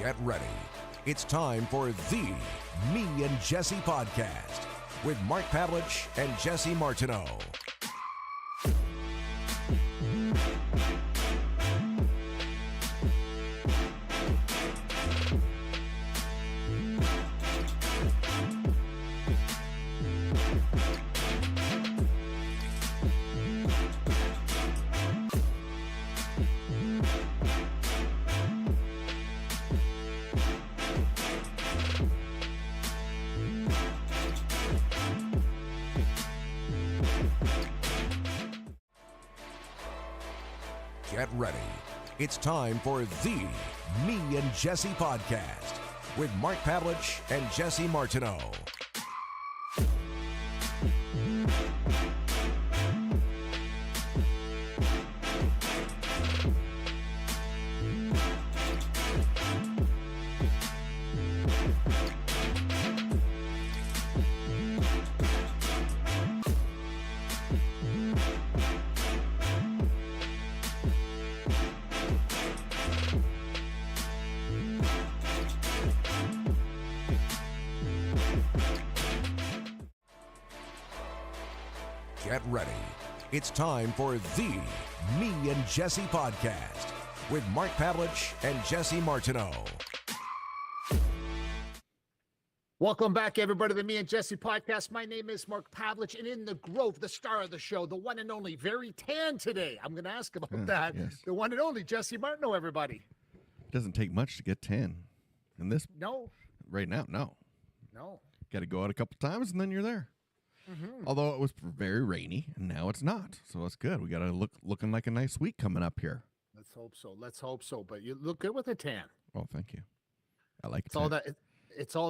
Get ready. It's time for the Me and Jesse podcast with Mark Pavlich and Jesse Martineau. Get ready. It's time for the Me and Jesse podcast with Mark Pavlich and Jesse Martineau. Get ready. It's time for the Me and Jesse podcast with Mark Pavlich and Jesse Martineau. Welcome back, everybody, to the Me and Jesse podcast. My name is Mark Pavlich, and in the Grove, the star of the show, the one and only, very tan today. I'm going to ask about that. Yes. The one and only Jesse Martineau, everybody. It doesn't take much to get tan. And this No. right now, no. No. Got to go out a couple times and then you're there. Mm-hmm. Although it was very rainy and now it's not. So that's good. We got to looking like a nice week coming up here. Let's hope so. Let's hope so. But you look good with a tan. Well, thank you. I like It's all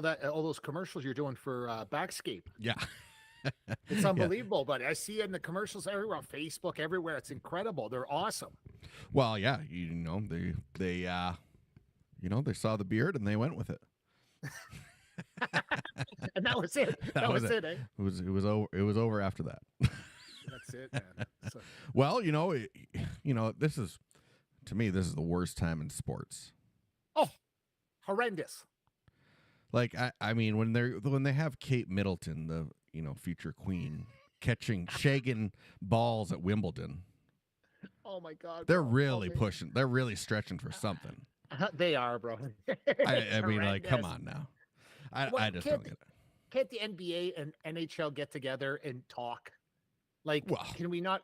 that. All those commercials you're doing for Backscape. Yeah. It's unbelievable, buddy. I see it in the commercials everywhere, on Facebook, everywhere. It's incredible. They're awesome. Well, yeah, they saw the beard and they went with it. And that was it. That was it, eh? It was over after that. That's it, man. So, Well, this is the worst time in sports. oh, horrendous. Like I mean when they have Kate Middleton, the future queen, shagging balls at Wimbledon. Oh my God. They're bro. really Oh, pushing. They're really stretching for something. They are, bro. I mean, like, come Horrendous. on now. I Well, just don't get it. Can't the NBA and NHL get together and talk? Like, Well- can we not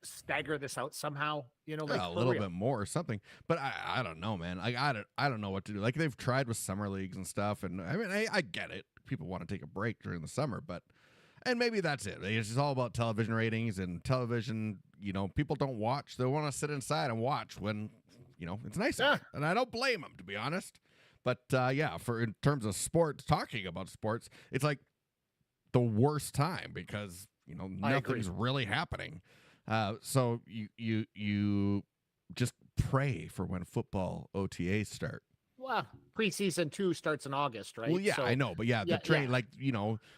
stagger this out somehow? Like a for little real. bit more or something. But I don't know, man. Like I don't know what to do. Like they've tried with summer leagues and stuff, and I mean I get it. People want to take a break during the summer, and maybe that's it. It's just all about television ratings and television. People don't watch. They want to sit inside and watch when it's nice out. And I don't blame them, to be honest. But yeah, in terms of sports, talking about sports, it's like the worst time because nothing's really happening. So you just pray for when football OTAs start. Well, preseason 2 starts in August, right? Well, yeah, So, I know, but yeah, the yeah, train, yeah. like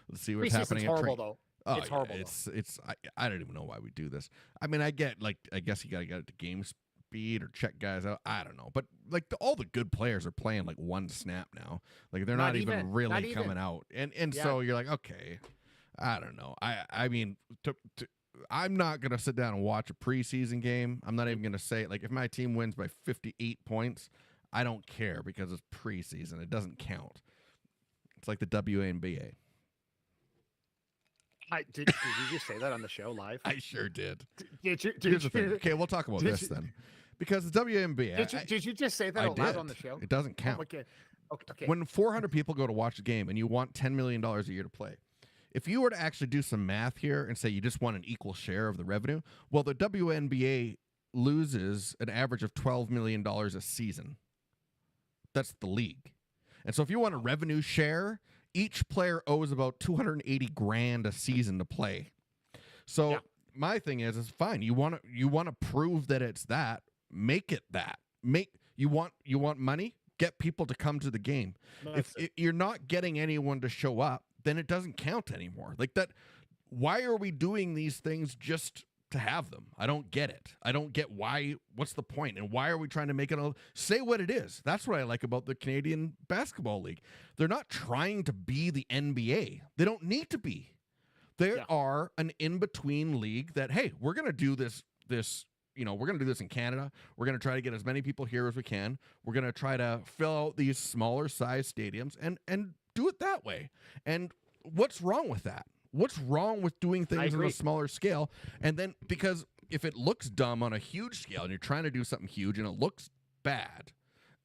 let's see what's preseason's happening. horrible, though. Oh, It's yeah, horrible. It's I don't even know why we do this. I mean, I get I guess you gotta get it to game speed or check guys out. I don't know, but like all the good players are playing like one snap now. Like they're not even really coming out, and Yeah. so you're like, okay, I don't know. I mean, I'm not gonna sit down and watch a preseason game. I'm not even gonna say like if my team wins by 58 points, I don't care because it's preseason. It doesn't count. It's like the WNBA. Did you just say that on the show live? I sure did. Did you? Here's the thing. Okay, we'll talk about Did this you- then. Because the WNBA, Did you just say that I out loud did. on the show? It doesn't Oh, count. okay. Okay. When 400 people go to watch a game and you want $10 million a year to play, if you were to actually do some math here and say you just want an equal share of the revenue, well, the WNBA loses an average of $12 million a season. That's the league. And so if you want a revenue share, each player owes about $280,000 a season to play. So Yeah. my thing is fine. You want to prove that it's that. Make it that. You want money. Get people to come to the game. If you're not getting anyone to show up, then it doesn't count anymore. Like that. Why are we doing these things just to have them. I don't get it. I don't get why. What's the point? And why are we trying to make it say what it is? That's what I like about the Canadian Basketball League. They're not trying to be the NBA. They don't need to be. They are an in-between league that, hey, we're going to do this, we're going to do this in Canada. We're going to try to get as many people here as we can. We're going to try to fill out these smaller size stadiums and do it that way. And what's wrong with that? What's wrong with doing things on a smaller scale? And then, because if it looks dumb on a huge scale and you're trying to do something huge and it looks bad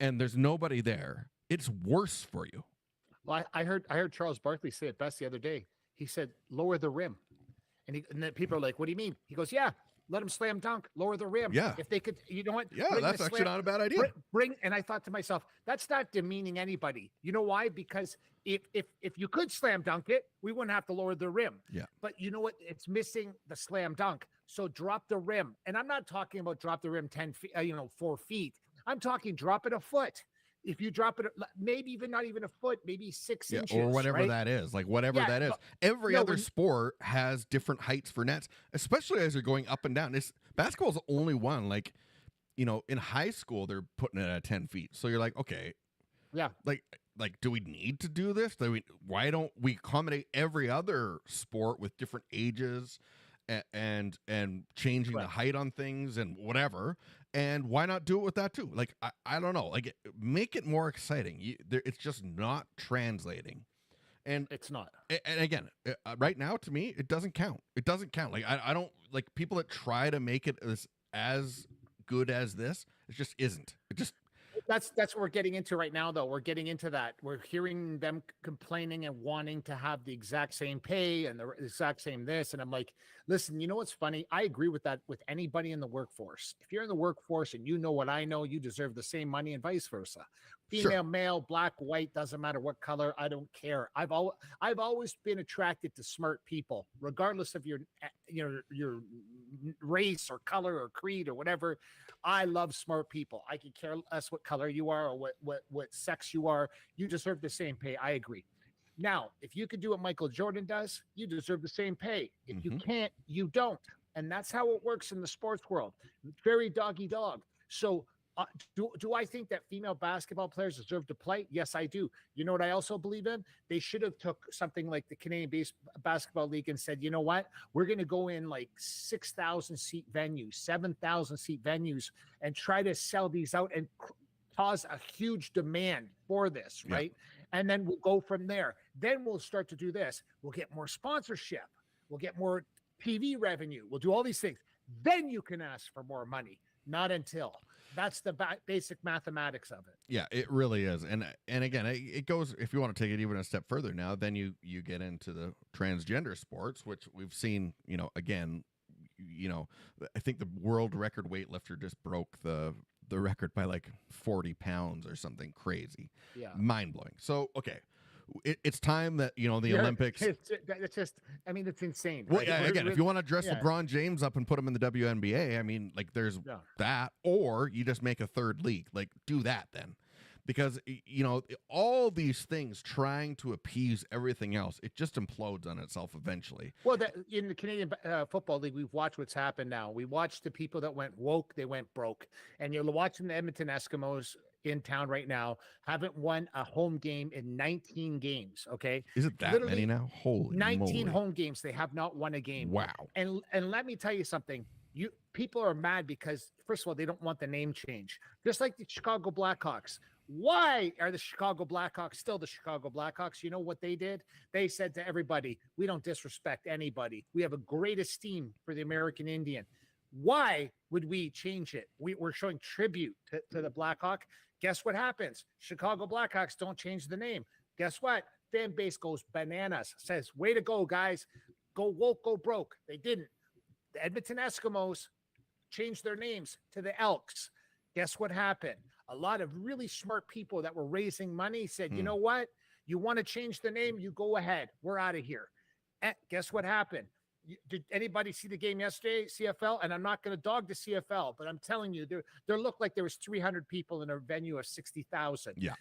and there's nobody there, it's worse for you. Well, I heard Charles Barkley say it best the other day. He said, lower the rim. And then people are like, what do you mean? He goes, yeah, let them slam dunk, lower the rim. Yeah. If they could, you know what? Yeah, that's actually not a bad idea. And I thought to myself, that's not demeaning anybody. You know why? Because if you could slam dunk it, we wouldn't have to lower the rim. Yeah. But you know what? It's missing the slam dunk. So drop the rim. And I'm not talking about drop the rim 10 feet, 4 feet. I'm talking drop it a foot. If you drop it, maybe even not even a foot, maybe 6 inches. Or whatever that is, like whatever that is. Every other sport has different heights for nets, especially as you're going up and down. Basketball's the only one. Like, in high school, they're putting it at 10 feet. So you're like, okay. Yeah. Like, do we need to do this? Why don't we accommodate every other sport with different ages and changing the height on things and whatever? And why not do it with that too? Like, I don't know. Like, make it more exciting. It's just not translating. And it's not. And again, right now, to me, it doesn't count. It doesn't count. Like, I don't like people that try to make it as good as this. It just isn't. It just. That's what we're getting into right now, though. We're getting into that. We're hearing them complaining and wanting to have the exact same pay and the exact same this. And I'm like, listen, you know what's funny? I agree with that with anybody in the workforce. If you're in the workforce and you know what I know, you deserve the same money and vice versa. Female, male, black, white, doesn't matter what color. I don't care. I've always been attracted to smart people, regardless of your race or color or creed or whatever. I love smart people. I can care less what color you are or what sex you are. You deserve the same pay. I agree. Now, if you could do what Michael Jordan does, you deserve the same pay. If you can't, you don't. And that's how it works in the sports world. It's very doggy dog. So do I think that female basketball players deserve to play? Yes, I do. You know what I also believe in? They should have took something like the Canadian Basketball League and said, you know what? We're going to go in like 6,000 seat venues, 7,000 seat venues, and try to sell these out and cause a huge demand for this, right? And then we'll go from there. Then we'll start to do this. We'll get more sponsorship. We'll get more TV revenue. We'll do all these things. Then you can ask for more money. Not until. That's the basic mathematics of it. Yeah, it really is. And again, it goes, if you want to take it even a step further now, then you get into the transgender sports, which we've seen, again, I think the world record weightlifter just broke the record by like 40 pounds or something crazy. Yeah. Mind blowing. So, okay. It's time that, the Olympics. It's just, it's insane. Well, right? Again, if you want to dress LeBron James up and put him in the WNBA, there's that, or you just make a third league. Like, do that then. Because, all these things trying to appease everything else, it just implodes on itself eventually. Well, in the Canadian Football League, we've watched what's happened now. We watched the people that went woke, they went broke. And you're watching the Edmonton Eskimos in town right now, haven't won a home game in 19 games. Okay. Is it that many now? Holy 19 moly. home games. They have not won a game. Wow. And let me tell you something. People are mad because, first of all, they don't want the name change. Just like the Chicago Blackhawks. Why are the Chicago Blackhawks still the Chicago Blackhawks? You know what they did? They said to everybody, we don't disrespect anybody. We have a great esteem for the American Indian. Why would we change it? We're showing tribute to the Blackhawk. Guess what happens? Chicago Blackhawks don't change the name. Guess what? Fan base goes bananas. Says, way to go, guys. Go woke, go broke. They didn't. The Edmonton Eskimos changed their names to the Elks. Guess what happened? A lot of really smart people that were raising money said, you know what? You want to change the name? You go ahead. We're out of here. And guess what happened? Did anybody see the game yesterday, CFL? And I'm not going to dog the CFL, but I'm telling you, there looked like there was 300 people in a venue of 60,000. Yeah.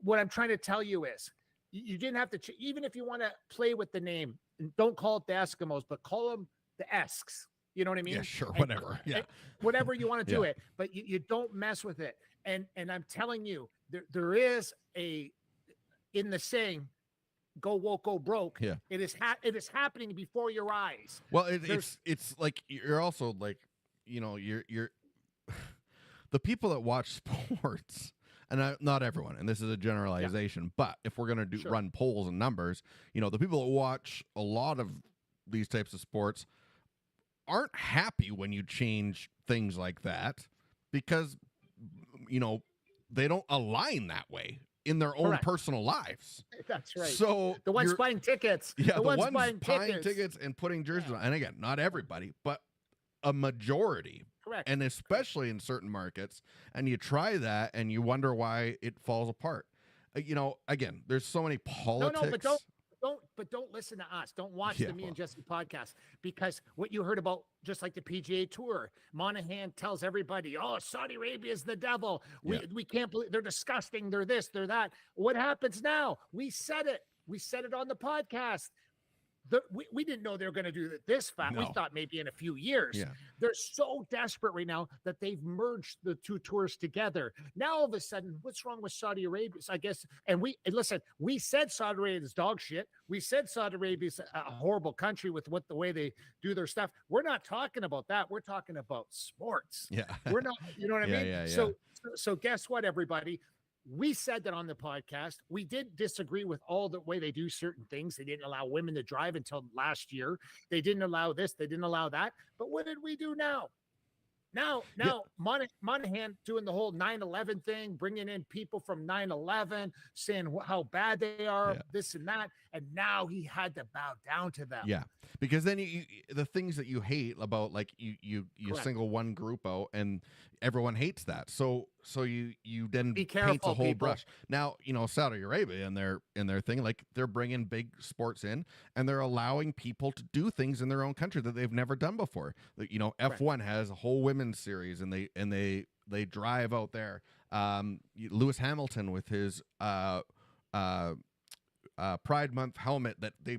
What I'm trying to tell you is you didn't have to, even if you want to play with the name, don't call it the Eskimos, but call them the Esks. You know what I mean? Yeah, sure, And- whatever. Yeah. and whatever you want to do Yeah. it, but you don't mess with it. And I'm telling you, there is in the saying, go woke, go broke. Yeah. It is happening before your eyes. Well, it's like you're also like, you're the people that watch sports, and not everyone, and this is a generalization, but if we're gonna run polls and numbers, the people that watch a lot of these types of sports aren't happy when you change things like that because they don't align that way in their own personal lives. That's right. So the ones buying tickets, the ones buying tickets and putting jerseys on. And again, not everybody, but a majority. Correct. And especially in certain markets. And you try that and you wonder why it falls apart. Again, there's so many politics. No, but don't listen to us. Don't watch the Me and Jesse podcast, because what you heard about, just like the PGA Tour, Monahan tells everybody, "Oh, Saudi Arabia is the devil. We can't believe they're disgusting. They're this, they're that." What happens now? We said it. We said it on the podcast. We didn't know they were going to do it this fast. No. We thought maybe in a few years. Yeah. They're so desperate right now that they've merged the two tours together. Now, all of a sudden, what's wrong with Saudi Arabia? I guess, and listen, we said Saudi Arabia is dog shit. We said Saudi Arabia is a horrible country with the way they do their stuff. We're not talking about that. We're talking about sports. Yeah. We're not, you know what I mean? Yeah. So guess what, everybody? We said that on the podcast. We did disagree with all the way they do certain things. They didn't allow women to drive until last year. They didn't allow this. They didn't allow that. But what did we do now? Now, Monahan doing the whole 9/11 thing, bringing in people from 9/11, saying how bad they are, this and that, and now he had to bow down to them. Yeah, because then the things that you hate about, like you single one group out, and everyone hates that. So you then Be paint careful, a whole people. brush. Now Saudi Arabia and their thing, like they're bringing big sports in, and they're allowing people to do things in their own country that they've never done before. Like, F1 has a whole women's series, and they drive out there. Lewis Hamilton with his Pride Month helmet that they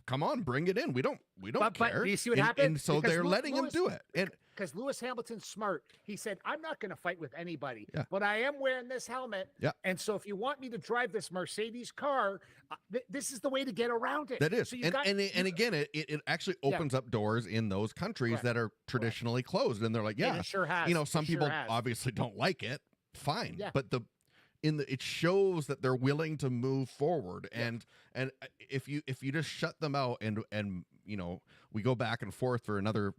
come on, bring it in. We don't care. But you see what and, happened? And so Because they're letting him do it. And because Lewis Hamilton's smart. He said, "I'm not going to fight with anybody, Yeah. but I am wearing this helmet. Yeah. And so if you want me to drive this Mercedes car, this is the way to get around it." that is, So and again, it actually opens up doors in those countries Correct. that are traditionally closed, and they're like, And it sure has. some It sure people has. obviously don't like it. Fine, Yeah. but it shows that they're willing to move forward, and if you just shut them out, and we go back and forth for another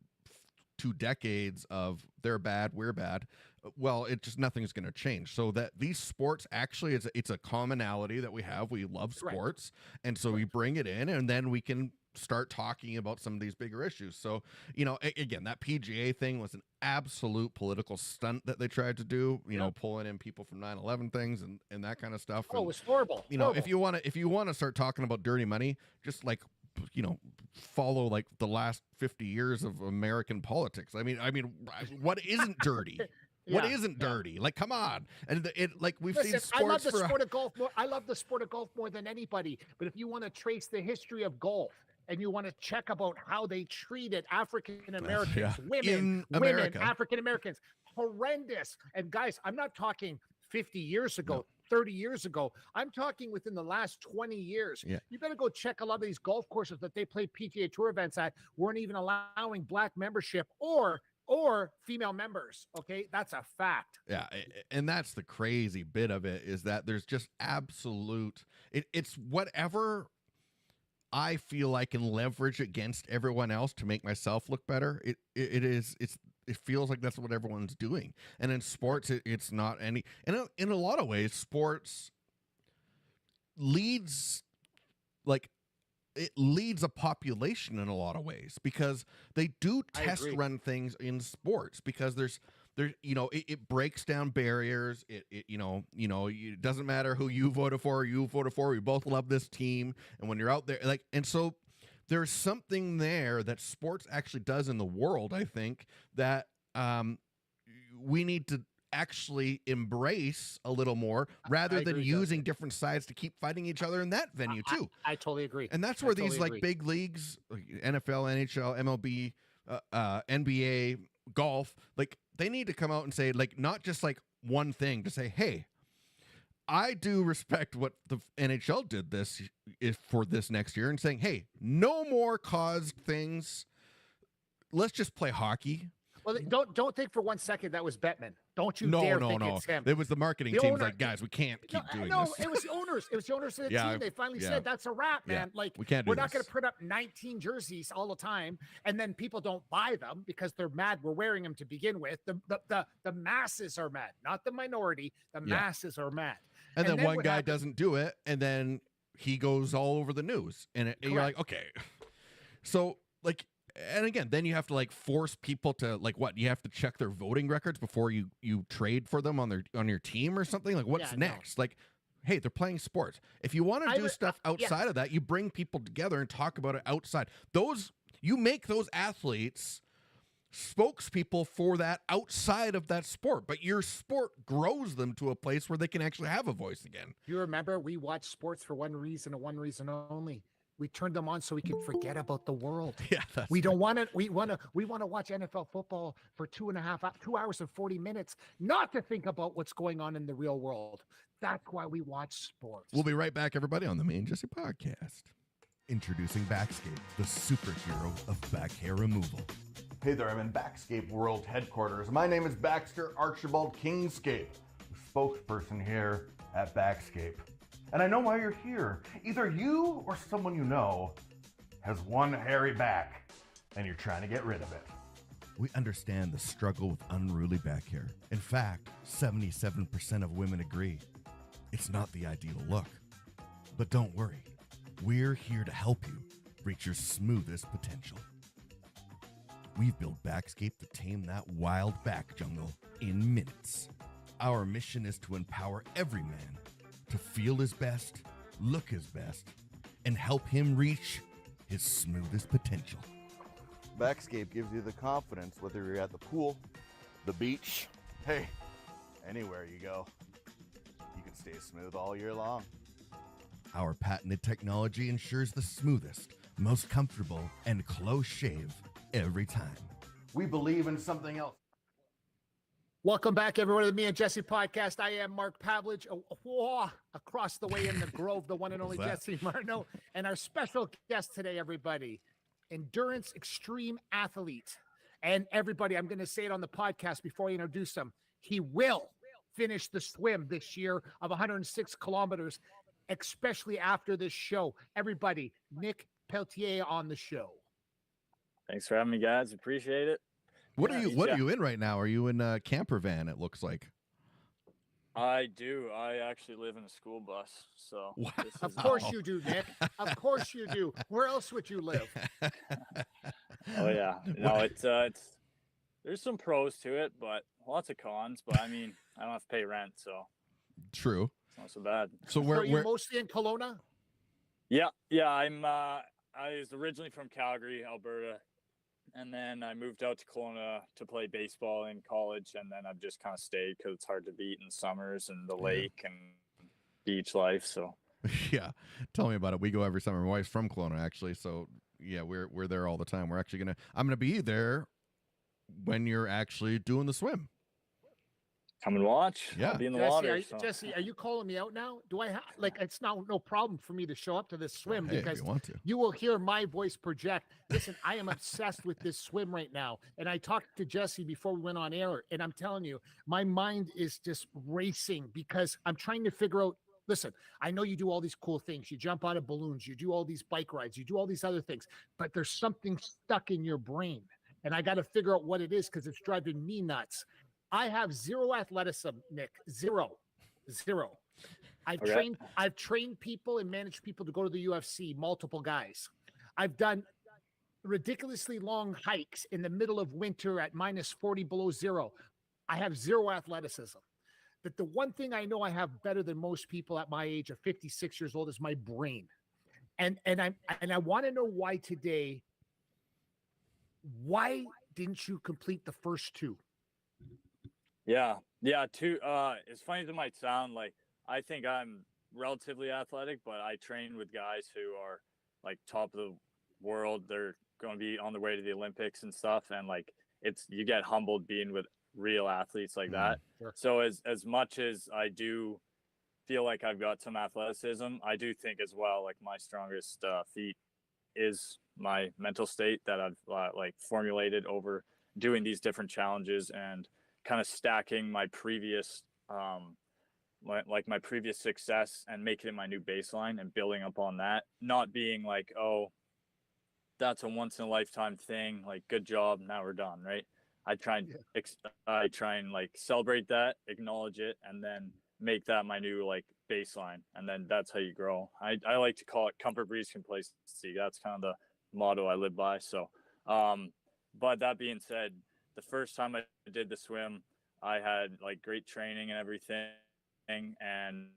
2 decades of they're bad, we're bad, well, nothing's going to change. So that these sports, actually, it's a commonality that we have. We love Correct. sports, and so we bring it in, and then we can start talking about some of these bigger issues. So, again, that PGA thing was an absolute political stunt that they tried to do, pulling in people from 9/11 things and that kind of stuff. Oh, it was horrible. Horrible. If you want to start talking about dirty money, just like, follow like the last 50 years of American politics. I mean, what isn't dirty? What isn't dirty? Like, come on. And we've seen sports. I love the sport of golf more. I love the sport of golf more than anybody. But if you want to trace the history of golf, and you want to check about how they treated African Americans, women, African Americans, horrendous. And guys, I'm not talking 50 years ago, 30 years ago. I'm talking within the last 20 years. Yeah. You better go check a lot of these golf courses that they play PGA Tour events at weren't even allowing black membership or female members. Okay, that's a fact. Yeah, and that's the crazy bit of it, is that there's just absolute. It's whatever I feel I can leverage against everyone else to make myself look better. It feels like that's what everyone's doing. And in sports, it's not any. And in a lot of ways, sports leads a population in a lot of ways, because they do test run things in sports, because it breaks down barriers. It doesn't matter who you voted for. We both love this team. And when you're out there, and so there's something there that sports actually does in the world, I think, that we need to actually embrace a little more, rather than using different sides to keep fighting each other in that venue too. I totally agree. And that's where these big leagues, like NFL, NHL, MLB, NBA, golf, like they need to come out and say, like, not just like one thing to say, hey, I do respect what the NHL did this is for this next year, and saying, hey, no more caused things. Let's just play hockey. Well, don't think for 1 second that was Bettman. Don't you No, dare think it's him. It was the marketing The team. owner- Like, guys, we can't keep doing no, this. it was the owners. It was the owners of the Yeah, team. They finally yeah. said, that's a wrap, man. Yeah, Like, we can't do we're not going this. to print up 19 jerseys all the time, and then people don't buy them because they're mad we're wearing them to begin with. The masses are mad, not the minority. The masses are mad. And then one what guy happened- doesn't do it, and then he goes all over the news, and you're like, okay. So, like, and again, then you have to like force people to like what? You have to check their voting records before you trade for them on your team or something. Like, what's next? Like, hey, they're playing sports. If you want to do stuff outside of that, you bring people together and talk about it outside. You make those athletes spokespeople for that outside of that sport, but your sport grows them to a place where they can actually have a voice again. You remember we watched sports for one reason and one reason only. We turned them on so we could forget about the world. Yeah, we don't want to. We want to watch NFL football for 2 hours and 40 minutes, not to think about what's going on in the real world. That's why we watch sports. We'll be right back, everybody, on the Me and Jesse podcast. Introducing Backscape, the superhero of back hair removal. Hey there, I'm in Backscape World Headquarters. My name is Baxter Archibald Kingscape, spokesperson here at Backscape. And I know why you're here. Either you or someone you know has one hairy back and you're trying to get rid of it. We understand the struggle with unruly back hair. In fact, 77% of women agree. It's not the ideal look. But don't worry, we're here to help you reach your smoothest potential. We've built Backscape to tame that wild back jungle in minutes. Our mission is to empower every man to feel his best, look his best, and help him reach his smoothest potential. Backscape gives you the confidence whether you're at the pool, the beach, hey, anywhere you go. You can stay smooth all year long. Our patented technology ensures the smoothest, most comfortable, and close shave every time. We believe in something else. Welcome back, everyone, to the Me and Jesse podcast. I am Mark Pavlich, across the way in the Grove, the one and only Jesse Martineau, and our special guest today, everybody, endurance extreme athlete. And everybody, I'm going to say it on the podcast before I introduce him. He will finish the swim this year of 106 kilometers, especially after this show. Everybody, Nick Pelletier on the show. Thanks for having me, guys. Appreciate it. What are you in right now? Are you in a camper van, it looks like? I do. I actually live in a school bus. So wow. Of course you do, Nick. Of course you do. Where else would you live? Oh yeah. No, it's there's some pros to it, but lots of cons. But I mean, I don't have to pay rent, so true. It's not so bad. So are you mostly in Kelowna? Yeah. I was originally from Calgary, Alberta. And then I moved out to Kelowna to play baseball in college. And then I've just kind of stayed because it's hard to beat in summers and the lake and beach life. So, yeah, tell me about it. We go every summer. My wife's from Kelowna, actually. So, yeah, we're there all the time. I'm going to be there when you're actually doing the swim. Come and watch. Yeah. I'll be in the Jesse, water. Jesse, are you calling me out now? Do I it's no problem for me to show up to this swim because you will hear my voice project. Listen, I am obsessed with this swim right now. And I talked to Jesse before we went on air, and I'm telling you, my mind is just racing because I'm trying to figure out. Listen, I know you do all these cool things. You jump out of balloons, you do all these bike rides, you do all these other things, but there's something stuck in your brain. And I got to figure out what it is because it's driving me nuts. I have zero athleticism, Nick. Zero. I've trained people and managed people to go to the UFC, multiple guys. I've done ridiculously long hikes in the middle of winter at minus 40 below zero. I have zero athleticism. But the one thing I know I have better than most people at my age of 56 years old is my brain. And I want to know why today. Why didn't you complete the first two? Yeah. Two. As funny as it might sound, like I think I'm relatively athletic, but I train with guys who are like top of the world. They're going to be on the way to the Olympics and stuff. And like, you get humbled being with real athletes like that. Sure. So as much as I do feel like I've got some athleticism, I do think as well, like my strongest feat is my mental state that I've like formulated over doing these different challenges and kind of stacking my previous my previous success and making it my new baseline and building up on that, not being like, oh, that's a once in a lifetime thing, like good job, now we're done, right? I try and like celebrate that, acknowledge it, and then make that my new like baseline, and then that's how you grow. I like to call it comfort breeds complacency. That's kind of the motto I live by. So but that being said, the first time I did the swim, I had like great training and everything, and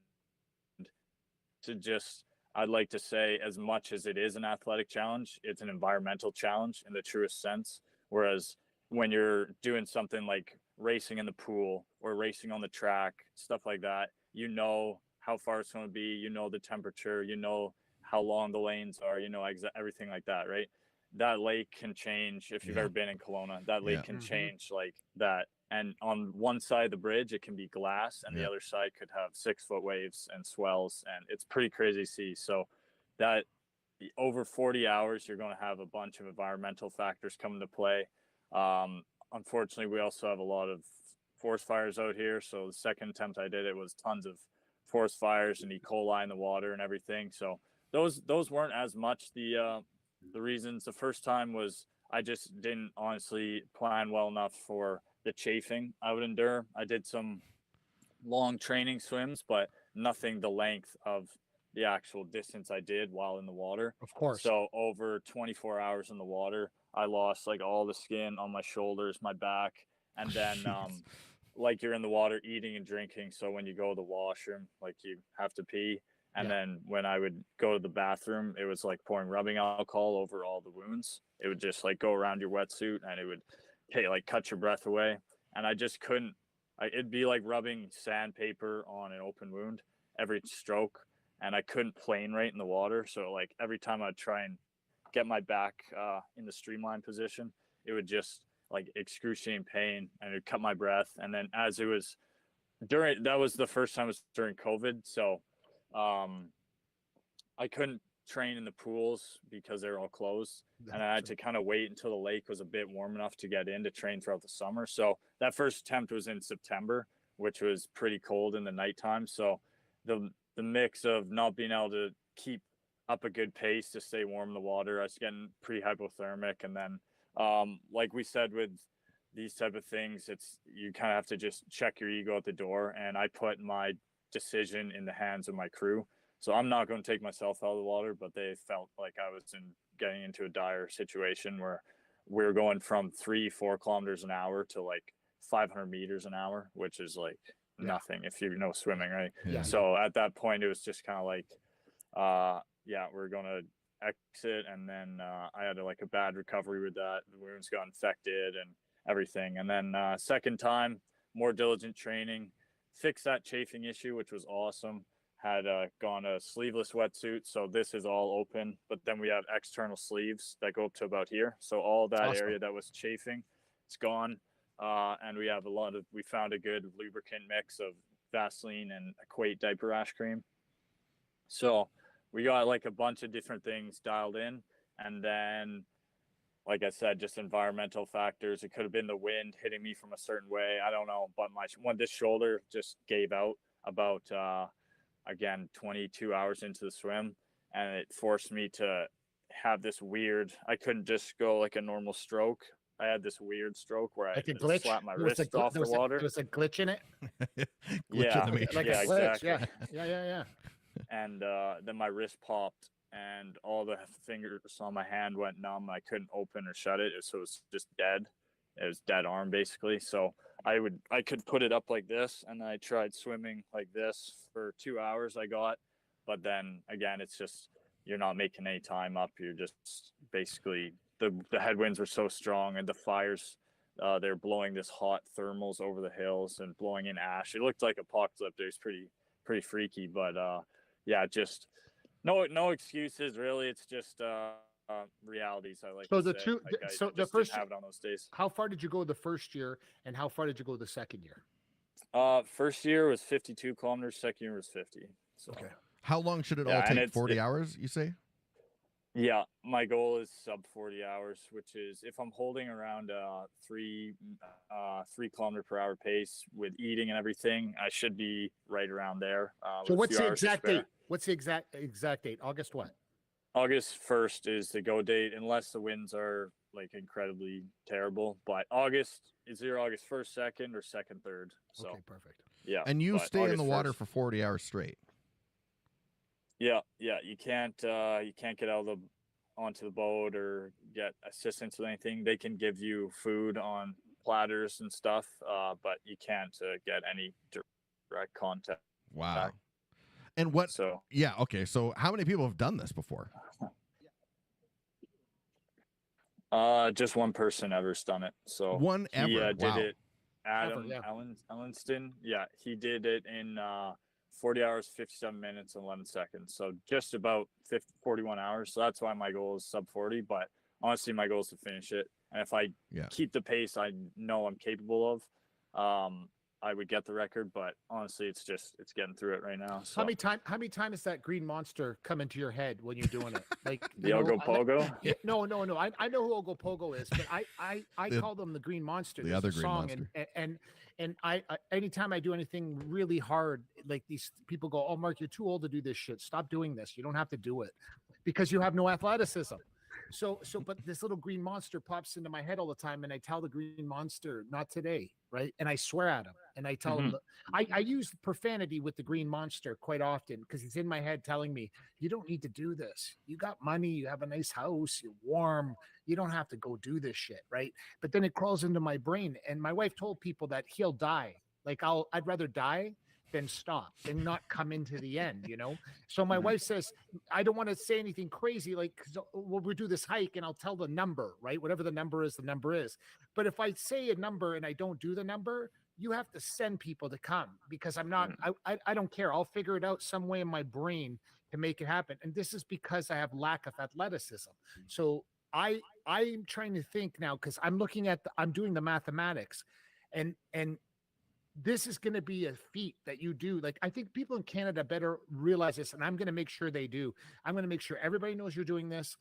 I'd like to say, as much as it is an athletic challenge, it's an environmental challenge in the truest sense. Whereas when you're doing something like racing in the pool or racing on the track, stuff like that, you know how far it's going to be, you know the temperature, you know how long the lanes are, you know everything like that, right? That lake can change. If you've ever been in Kelowna, that lake can change like that. And on one side of the bridge, it can be glass, and the other side could have 6-foot waves and swells, and it's pretty crazy to see. So that over 40 hours, you're going to have a bunch of environmental factors come into play. Unfortunately, we also have a lot of forest fires out here. So the second attempt I did, it was tons of forest fires and E. coli in the water and everything. So those weren't as much the reasons. The first time was I just didn't honestly plan well enough for the chafing I would endure. I did some long training swims, but nothing the length of the actual distance I did while in the water. Of course. So over 24 hours in the water, I lost like all the skin on my shoulders, my back, and then like you're in the water eating and drinking. So when you go to the washroom, like you have to pee. And then when I would go to the bathroom, it was like pouring rubbing alcohol over all the wounds. It would just like go around your wetsuit, and it would cut your breath away. And I just couldn't. It'd be like rubbing sandpaper on an open wound every stroke, and I couldn't plane right in the water. So like every time I'd try and get my back in the streamline position, it would just like excruciating pain, and it would cut my breath. And then as it was that was the first time it was during COVID. So I couldn't train in the pools because they're all closed, and I had to kind of wait until the lake was a bit warm enough to get in to train throughout the summer. So that first attempt was in September, which was pretty cold in the nighttime. So the mix of not being able to keep up a good pace to stay warm in the water, I was getting pretty hypothermic. And then like we said with these type of things, you kind of have to just check your ego at the door, and I put my decision in the hands of my crew. So I'm not going to take myself out of the water, but they felt like I was getting into a dire situation where we were going from 3-4 kilometers an hour to like 500 meters an hour, which is like nothing if you know swimming, right? Yeah. So at that point, it was just kind of like, we're going to exit. And then I had like a bad recovery with that. The wounds got infected and everything. And then second time, more diligent training, fixed that chafing issue, which was awesome. Had gone a sleeveless wetsuit, so this is all open, but then we have external sleeves that go up to about here. So all that area that was chafing, it's gone. And we found a good lubricant mix of Vaseline and Equate diaper rash cream. So we got like a bunch of different things dialed in. And then, like I said, just environmental factors. It could have been the wind hitting me from a certain way. I don't know, but this shoulder just gave out about, again, 22 hours into the swim, and it forced me to have this weird, I couldn't just go like a normal stroke. I had this weird stroke where Like a I glitch? slapped my There was wrist a gl- off there the was a- water. There was a glitch in it. Glitch in the matrix. Like Yeah, a glitch. exactly. Yeah. And then my wrist popped, and all the fingers on my hand went numb. I couldn't open or shut it, so it was just dead. It was dead arm basically. So I could put it up like this, and I tried swimming like this for 2 hours. But then again, it's just, you're not making any time up. You're just basically, the headwinds were so strong, and the fires, they're blowing this hot thermals over the hills and blowing in ash. It looked like apocalypse. It was pretty freaky, but just no excuses really. It's just realities. I like So to the say. two, Like, I so the just first, didn't have it on those days. how far did you go the first year, and how far did you go the second year? First year was 52 kilometers. Second year was 50. So How long should it Yeah, all and take? 40 hours, you say? yeah, my goal is sub 40 hours, which is if I'm holding around 3 kilometer per hour pace with eating and everything, I should be right around there. So with a what's few the hours to exact spare. date? What's the exact date? August what? August 1st is the go date, unless the winds are like incredibly terrible. But August is either August 1st, 2nd, or 2nd, 3rd. So Okay, perfect. yeah. And you but stay in the August water 1st. for 40 hours straight. Yeah, you can't get out of the onto the boat or get assistance with anything. They can give you food on platters and stuff, but you can't get any direct contact. Wow. And what? So Yeah. Okay. So how many people have done this before? just one person ever's done it. So One he ever. did Wow. it. Adam Ever, yeah. Ellenston. Yeah, he did it in 40 hours, 57 minutes, and 11 seconds. So just about 41 hours. So that's why my goal is sub 40. But honestly, my goal is to finish it. And if I keep the pace I know I'm capable of, I would get the record. But honestly, it's getting through it right now. So How many times has that green monster come into your head when you're doing it? Like the Ogo Pogo? No. I know who Ogo Pogo is, but I call them the green monster. The There's other a green song, monster. And I anytime I do anything really hard, like these people go, "Oh, Mark, you're too old to do this shit. Stop doing this. You don't have to do it because you have no athleticism." But this little green monster pops into my head all the time, and I tell the green monster, "Not today," right? And I swear at him, and I tell him, I use profanity with the green monster quite often because he's in my head telling me, "You don't need to do this. You got money, you have a nice house, you're warm. You don't have to go do this shit," right? But then it crawls into my brain, and my wife told people that he'll die. Like I'd rather die than stop and not come into the end, you know? So my wife says, I don't want to say anything crazy, like, we'll do this hike and I'll tell the number, right? Whatever the number is, the number is. But if I say a number and I don't do the number, you have to send people to come because I'm not, I don't care. I'll figure it out some way in my brain to make it happen. And this is because I have lack of athleticism. So I'm trying to think now because I'm looking at, I'm doing the mathematics and this is going to be a feat that you do. Like, I think people in Canada better realize this, and I'm going to make sure they do. I'm going to make sure everybody knows you're doing this.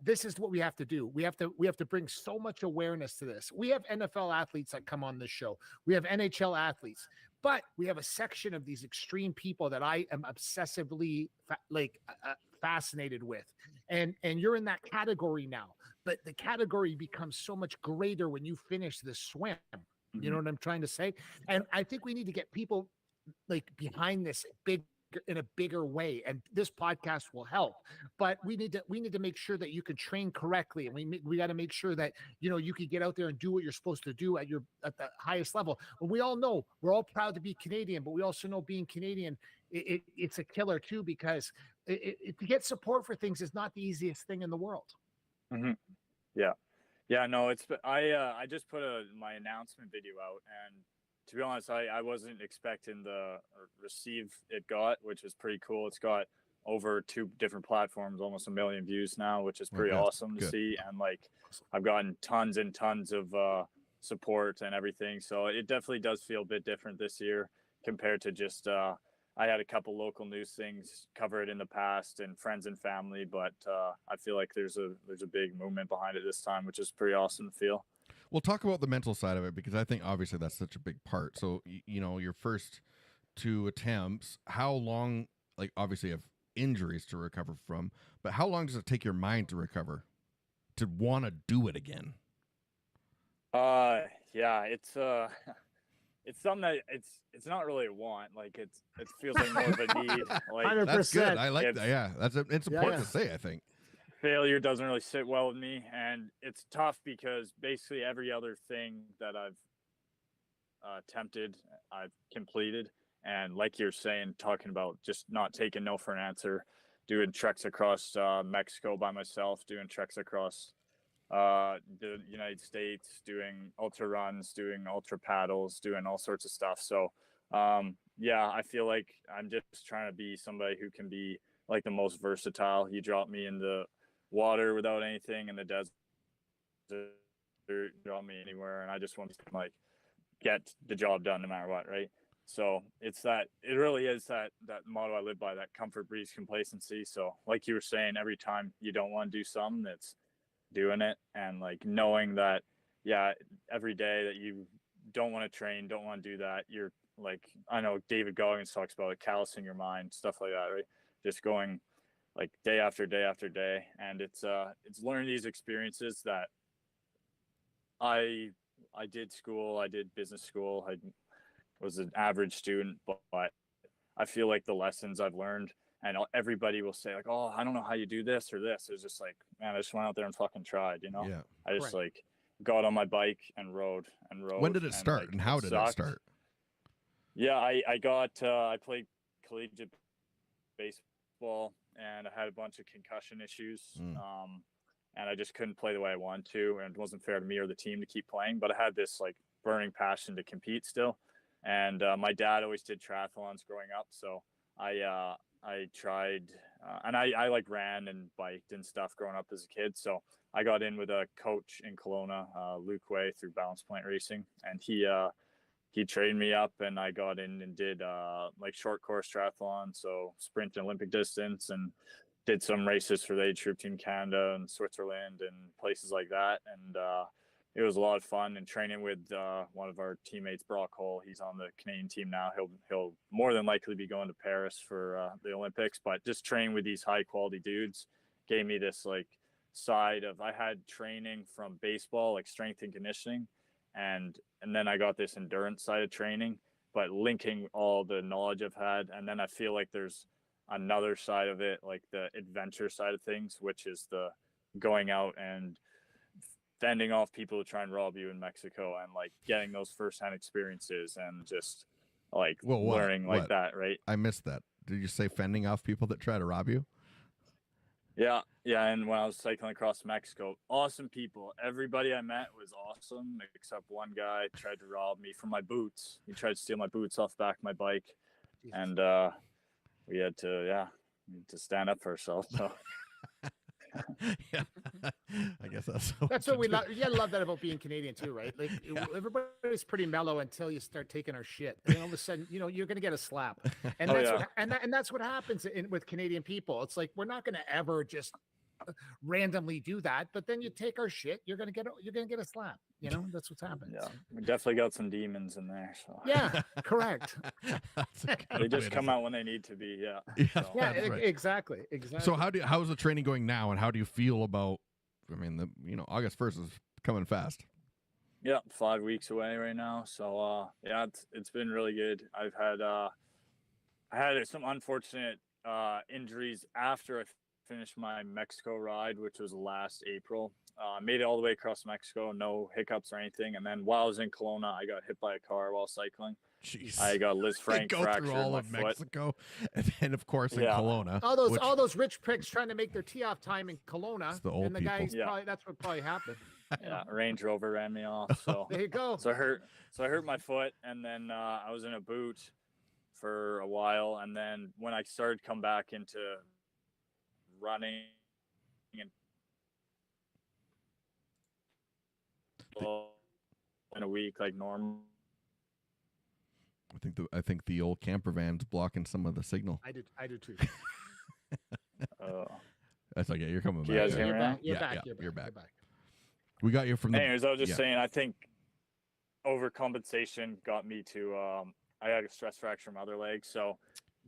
This is what we have to do. We have to bring so much awareness to this. We have NFL athletes that come on this show. We have NHL athletes, but we have a section of these extreme people that I am obsessively fascinated with. And you're in that category now, but the category becomes so much greater when you finish the swim. You know what I'm trying to say? And I think we need to get people like behind this in a bigger way. And this podcast will help, but we need to make sure that you can train correctly. And we got to make sure that, you know, you can get out there and do what you're supposed to do at the highest level. And we all know we're all proud to be Canadian, but we also know being Canadian, it's a killer too, because to get support for things is not the easiest thing in the world. Yeah. Yeah, no, I just put my announcement video out, and to be honest, I wasn't expecting the receive it got, which is pretty cool. It's got over 2 different platforms, almost 1 million views now, which is pretty awesome to see. And like, I've gotten tons and tons of support and everything. So it definitely does feel a bit different this year compared to just I had a couple local news things cover it in the past and friends and family, but I feel like there's a big movement behind it this time, which is pretty awesome to feel. We'll talk about the mental side of it because I think obviously that's such a big part. So, you know, your first 2 attempts, how long, like obviously you have injuries to recover from, but how long does it take your mind to recover to want to do it again? Yeah, it's something that it's not really a want. Like it feels like more of a need. Like 100%. That's good. I like that. Yeah, it's important to say, I think. Failure doesn't really sit well with me, and it's tough because basically every other thing that I've attempted, I've completed. And like you're saying, talking about just not taking no for an answer, doing treks across Mexico by myself, doing treks across the United States, doing ultra runs, doing ultra paddles, doing all sorts of stuff. So yeah, I feel like I'm just trying to be somebody who can be like the most versatile. You drop me in the water without anything in the desert, draw me anywhere, and I just want to like get the job done no matter what, right? So it really is that motto I live by, that comfort breeds complacency. So like you were saying, every time you don't want to do something, it's doing it, and like knowing that, yeah, every day that you don't want to train, don't want to do that, you're like, I know David Goggins talks about it, callousing your mind, stuff like that, right? Just going like day after day after day. And it's learning these experiences that I did school, I did business school, I was an average student, but I feel like the lessons I've learned, and everybody will say like, oh, I don't know how you do this or this. It's just like, man, I just went out there and fucking tried, you know? Yeah. I just like got on my bike and rode and rode. When did it start, like, and how did it start? Yeah, I played collegiate baseball, and I had a bunch of concussion issues. And I just couldn't play the way I wanted to, and it wasn't fair to me or the team to keep playing, but I had this like burning passion to compete still. And my dad always did triathlons growing up, so I tried, and I like ran and biked and stuff growing up as a kid. So I got in with a coach in Kelowna, Luke Way, through Balance Point Racing, and he trained me up, and I got in and did like short course triathlon, so sprint and Olympic distance, and did some races for the age group Team Canada and Switzerland and places like that. And it was a lot of fun, and training with one of our teammates, Brock Hull. He's on the Canadian team now. He'll more than likely be going to Paris for the Olympics, but just training with these high quality dudes gave me this like side of, I had training from baseball, like strength and conditioning, and then I got this endurance side of training, but linking all the knowledge I've had. And then I feel like there's another side of it, like the adventure side of things, which is the going out and fending off people who try and rob you in Mexico, and like getting those firsthand experiences, and just like learning like that, right? I missed that. Did you say fending off people that try to rob you? Yeah. And when I was cycling across Mexico, awesome people. Everybody I met was awesome, except one guy tried to rob me for my boots. He tried to steal my boots off the back of my bike. Jesus. And we had to stand up for ourselves. So yeah, I guess that's what we love. You gotta love that about being Canadian too, right? Like everybody's pretty mellow until you start taking our shit, and then all of a sudden, you're gonna get a slap, and that's what happens with Canadian people. It's like, we're not gonna ever just randomly do that, but then you take our shit, you're gonna get a slap. That's what's happening. Yeah, we definitely got some demons in there. So yeah, correct. They just come out when they need to be. Yeah, exactly. So how's the training going now, and how do you feel about? I mean, August 1st is coming fast. Yeah, 5 weeks away right now. So it's been really good. I've had I had some unfortunate injuries after I finished my Mexico ride, which was last April. Made it all the way across Mexico, no hiccups or anything. And then while I was in Kelowna, I got hit by a car while cycling. Jeez. I got Liz Frank fractured through all my of foot. Mexico, and then of course in Kelowna. All those rich pricks trying to make their tee off time in Kelowna. It's the old and the people. guys that's what probably happened. Yeah, Range Rover ran me off. So there you go. So I hurt my foot, and then I was in a boot for a while, and then when I started to come back into running and in a week like normal. I think the old camper van's blocking some of the signal. I do too. That's okay. You're coming back. You guys hear me now? You're back. We got you from the. Anyways, I was just saying, I think overcompensation got me to. I had a stress fracture in my other leg, so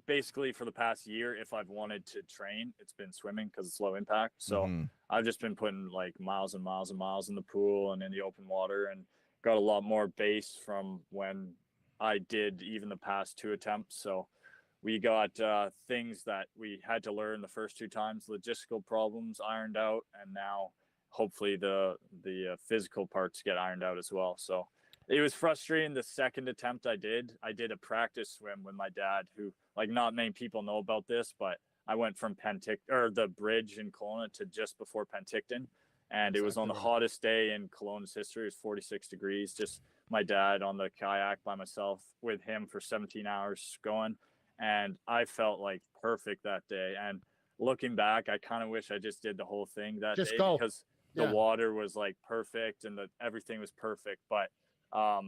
basically for the past year, if I've wanted to train, it's been swimming because it's low impact. So I've just been putting like miles and miles and miles in the pool and in the open water, and got a lot more base from when I did even the past 2 attempts. So we got things that we had to learn the first 2 times, logistical problems ironed out, and now hopefully the physical parts get ironed out as well. So it was frustrating. The second attempt I did a practice swim with my dad, who, like, not many people know about this, but I went from the bridge in Kelowna to just before Penticton. And it was on the hottest day in Kelowna's history. It was 46 degrees, just my dad on the kayak by myself with him for 17 hours going. And I felt like perfect that day. And looking back, I kind of wish I just did the whole thing that Just day go. because the water was like perfect and everything was perfect. But I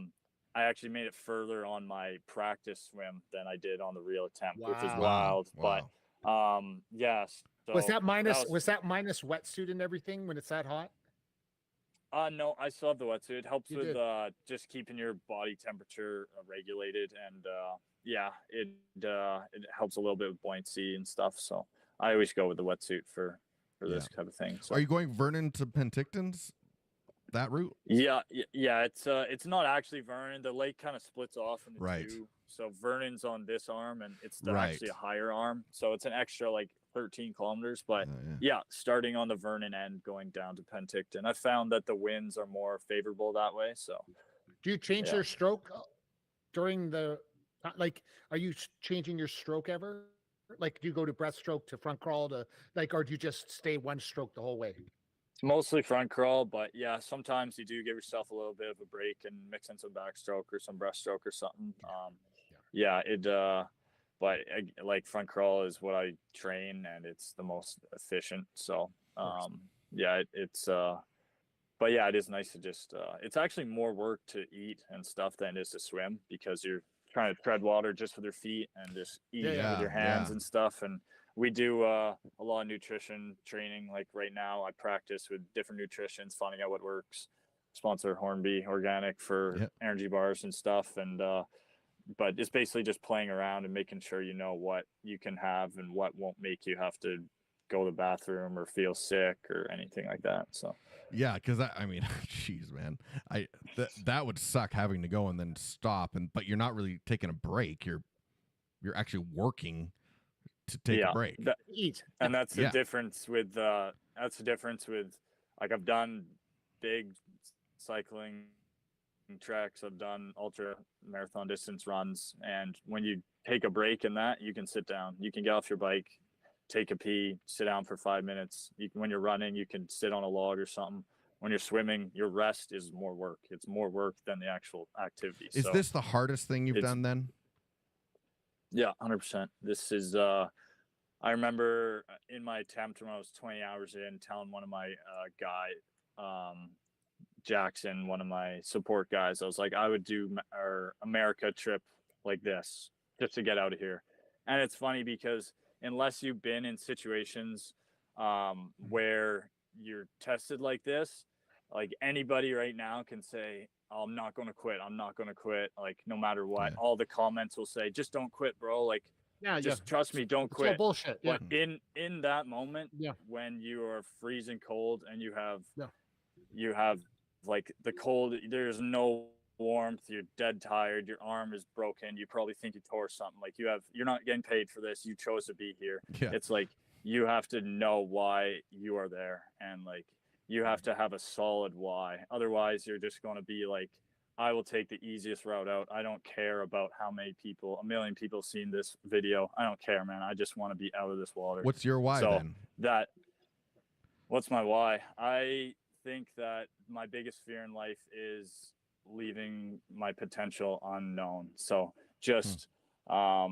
actually made it further on my practice swim than I did on the real attempt, which is wild. Wow. But yes. So was that minus wetsuit and everything when it's that hot? No, I still have the wetsuit. It helps You with did. just keeping your body temperature regulated, and it helps a little bit with buoyancy and stuff. So I always go with the wetsuit for this type of thing. So. Are you going Vernon to Penticton's? That route? Yeah. It's not actually Vernon. The lake kind of splits off into two. So Vernon's on this arm, and it's actually a higher arm. So it's an extra like 13 kilometers. But starting on the Vernon end, going down to Penticton, I found that the winds are more favorable that way. So. Do you change your stroke during the like? Are you changing your stroke ever? Like, do you go to breaststroke to front crawl to like, or do you just stay one stroke the whole way? It's mostly front crawl, but yeah, sometimes you do give yourself a little bit of a break and mix in some backstroke or some breaststroke or something. But like front crawl is what I train, and it's the most efficient. So but yeah, it is nice to just it's actually more work to eat and stuff than it is to swim because you're trying to tread water just with your feet and just eat with your hands and stuff. And we do a lot of nutrition training. Like right now, I practice with different nutritions, finding out what works. Sponsor Hornby Organic for energy bars and stuff. And but it's basically just playing around and making sure you know what you can have and what won't make you have to go to the bathroom or feel sick or anything like that. So. Yeah, because I mean, jeez, man, that would suck having to go and then stop, but you're not really taking a break. You're actually working to take a break. And that's the difference with like I've done big cycling treks, I've done ultra marathon distance runs, and when you take a break in that, you can sit down, you can get off your bike, take a pee, sit down for 5 minutes. When you're running, you can sit on a log or something. When you're swimming, your rest is more work. It's more work than the actual activity. Is this the hardest thing you've done then? Yeah, 100%. This is, I remember in my attempt when I was 20 hours in, telling one of my Jackson, one of my support guys, I was like, I would do our America trip like this just to get out of here. And it's funny because unless you've been in situations where you're tested like this, like anybody right now can say, oh, I'm not going to quit. I'm not going to quit. Like no matter what, all the comments will say, just don't quit, bro. Like, just trust me, don't quit. It's all bullshit. But in that moment, when you are freezing cold and you have like the cold, there's no warmth, you're dead tired, your arm is broken, you probably think you tore something, like you're not getting paid for this, you chose to be here. It's like you have to know why you are there, and like you have to have a solid why. Otherwise you're just going to be like, I will take the easiest route out. I don't care about how many people, 1 million people seen this video. I don't care, man. I just want to be out of this water. What's your why then? What's my why? I think that my biggest fear in life is leaving my potential unknown. So just I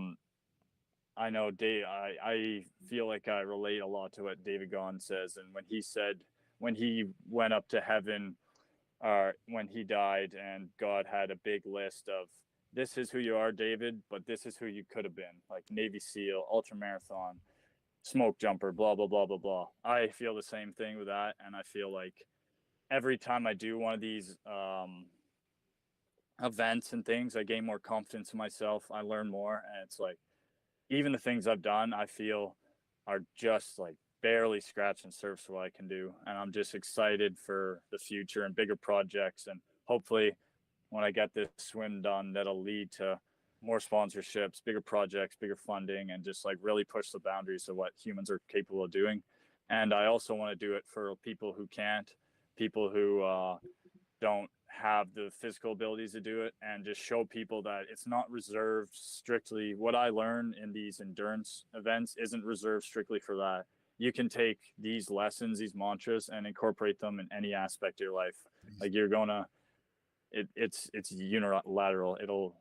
know I feel like I relate a lot to what David Gaughan says, and when he said when he went up to heaven, when he died, and God had a big list of, this is who you are, David, but this is who you could have been, like Navy SEAL, ultramarathon, smoke jumper, blah blah blah blah blah. I feel the same thing with that, and I feel like every time I do one of these events and things, I gain more confidence in myself. I learn more, and it's like even the things I've done, I feel are just like barely scratching the surface of what I can do. And I'm just excited for the future and bigger projects. And hopefully when I get this swim done, that'll lead to more sponsorships, bigger projects, bigger funding, and just like really push the boundaries of what humans are capable of doing. And I also want to do it for people who can't, people who don't have the physical abilities to do it, and just show people that it's not reserved strictly. What I learn in these endurance events isn't reserved strictly for that. You can take these lessons, these mantras, and incorporate them in any aspect of your life. Like you're gonna, it's unilateral. It'll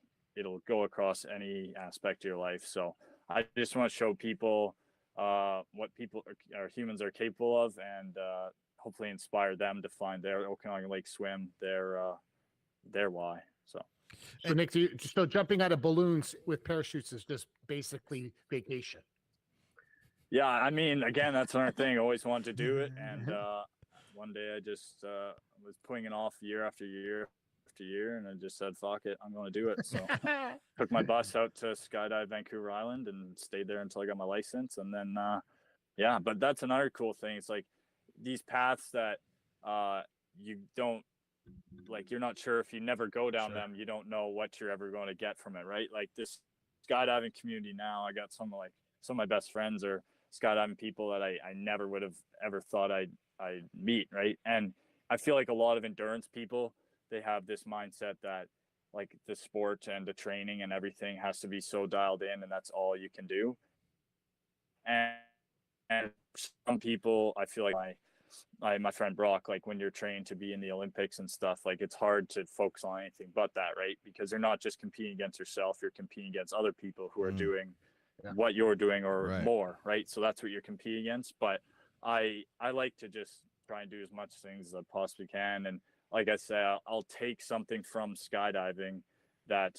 go across any aspect of your life. So I just want to show people what people or humans are capable of, and hopefully inspire them to find their Okanagan Lake swim, their why. So Nick, so jumping out of balloons with parachutes is just basically vacation. Yeah, I mean, again, that's another thing. I always wanted to do it, and one day I just was putting it off year after year after year, and I just said, "Fuck it, I'm going to do it." So took my bus out to skydive Vancouver Island and stayed there until I got my license, and then yeah. But that's another cool thing. It's like these paths that you don't. Like, you're not sure if you never go down them, you don't know what you're ever going to get from it, right? Like this skydiving community now, I got some of my best friends are skydiving people that I never would have ever thought I'd meet, right? And I feel like a lot of endurance people, they have this mindset that like the sport and the training and everything has to be so dialed in, and that's all you can do. And some people, I feel like my friend Brock, like when you're trained to be in the Olympics and stuff, like it's hard to focus on anything but that, right? Because you're not just competing against yourself, you're competing against other people who are doing what you're doing or more, right? So that's what you're competing against. But I like to just try and do as much things as I possibly can. And like I say, I'll take something from skydiving that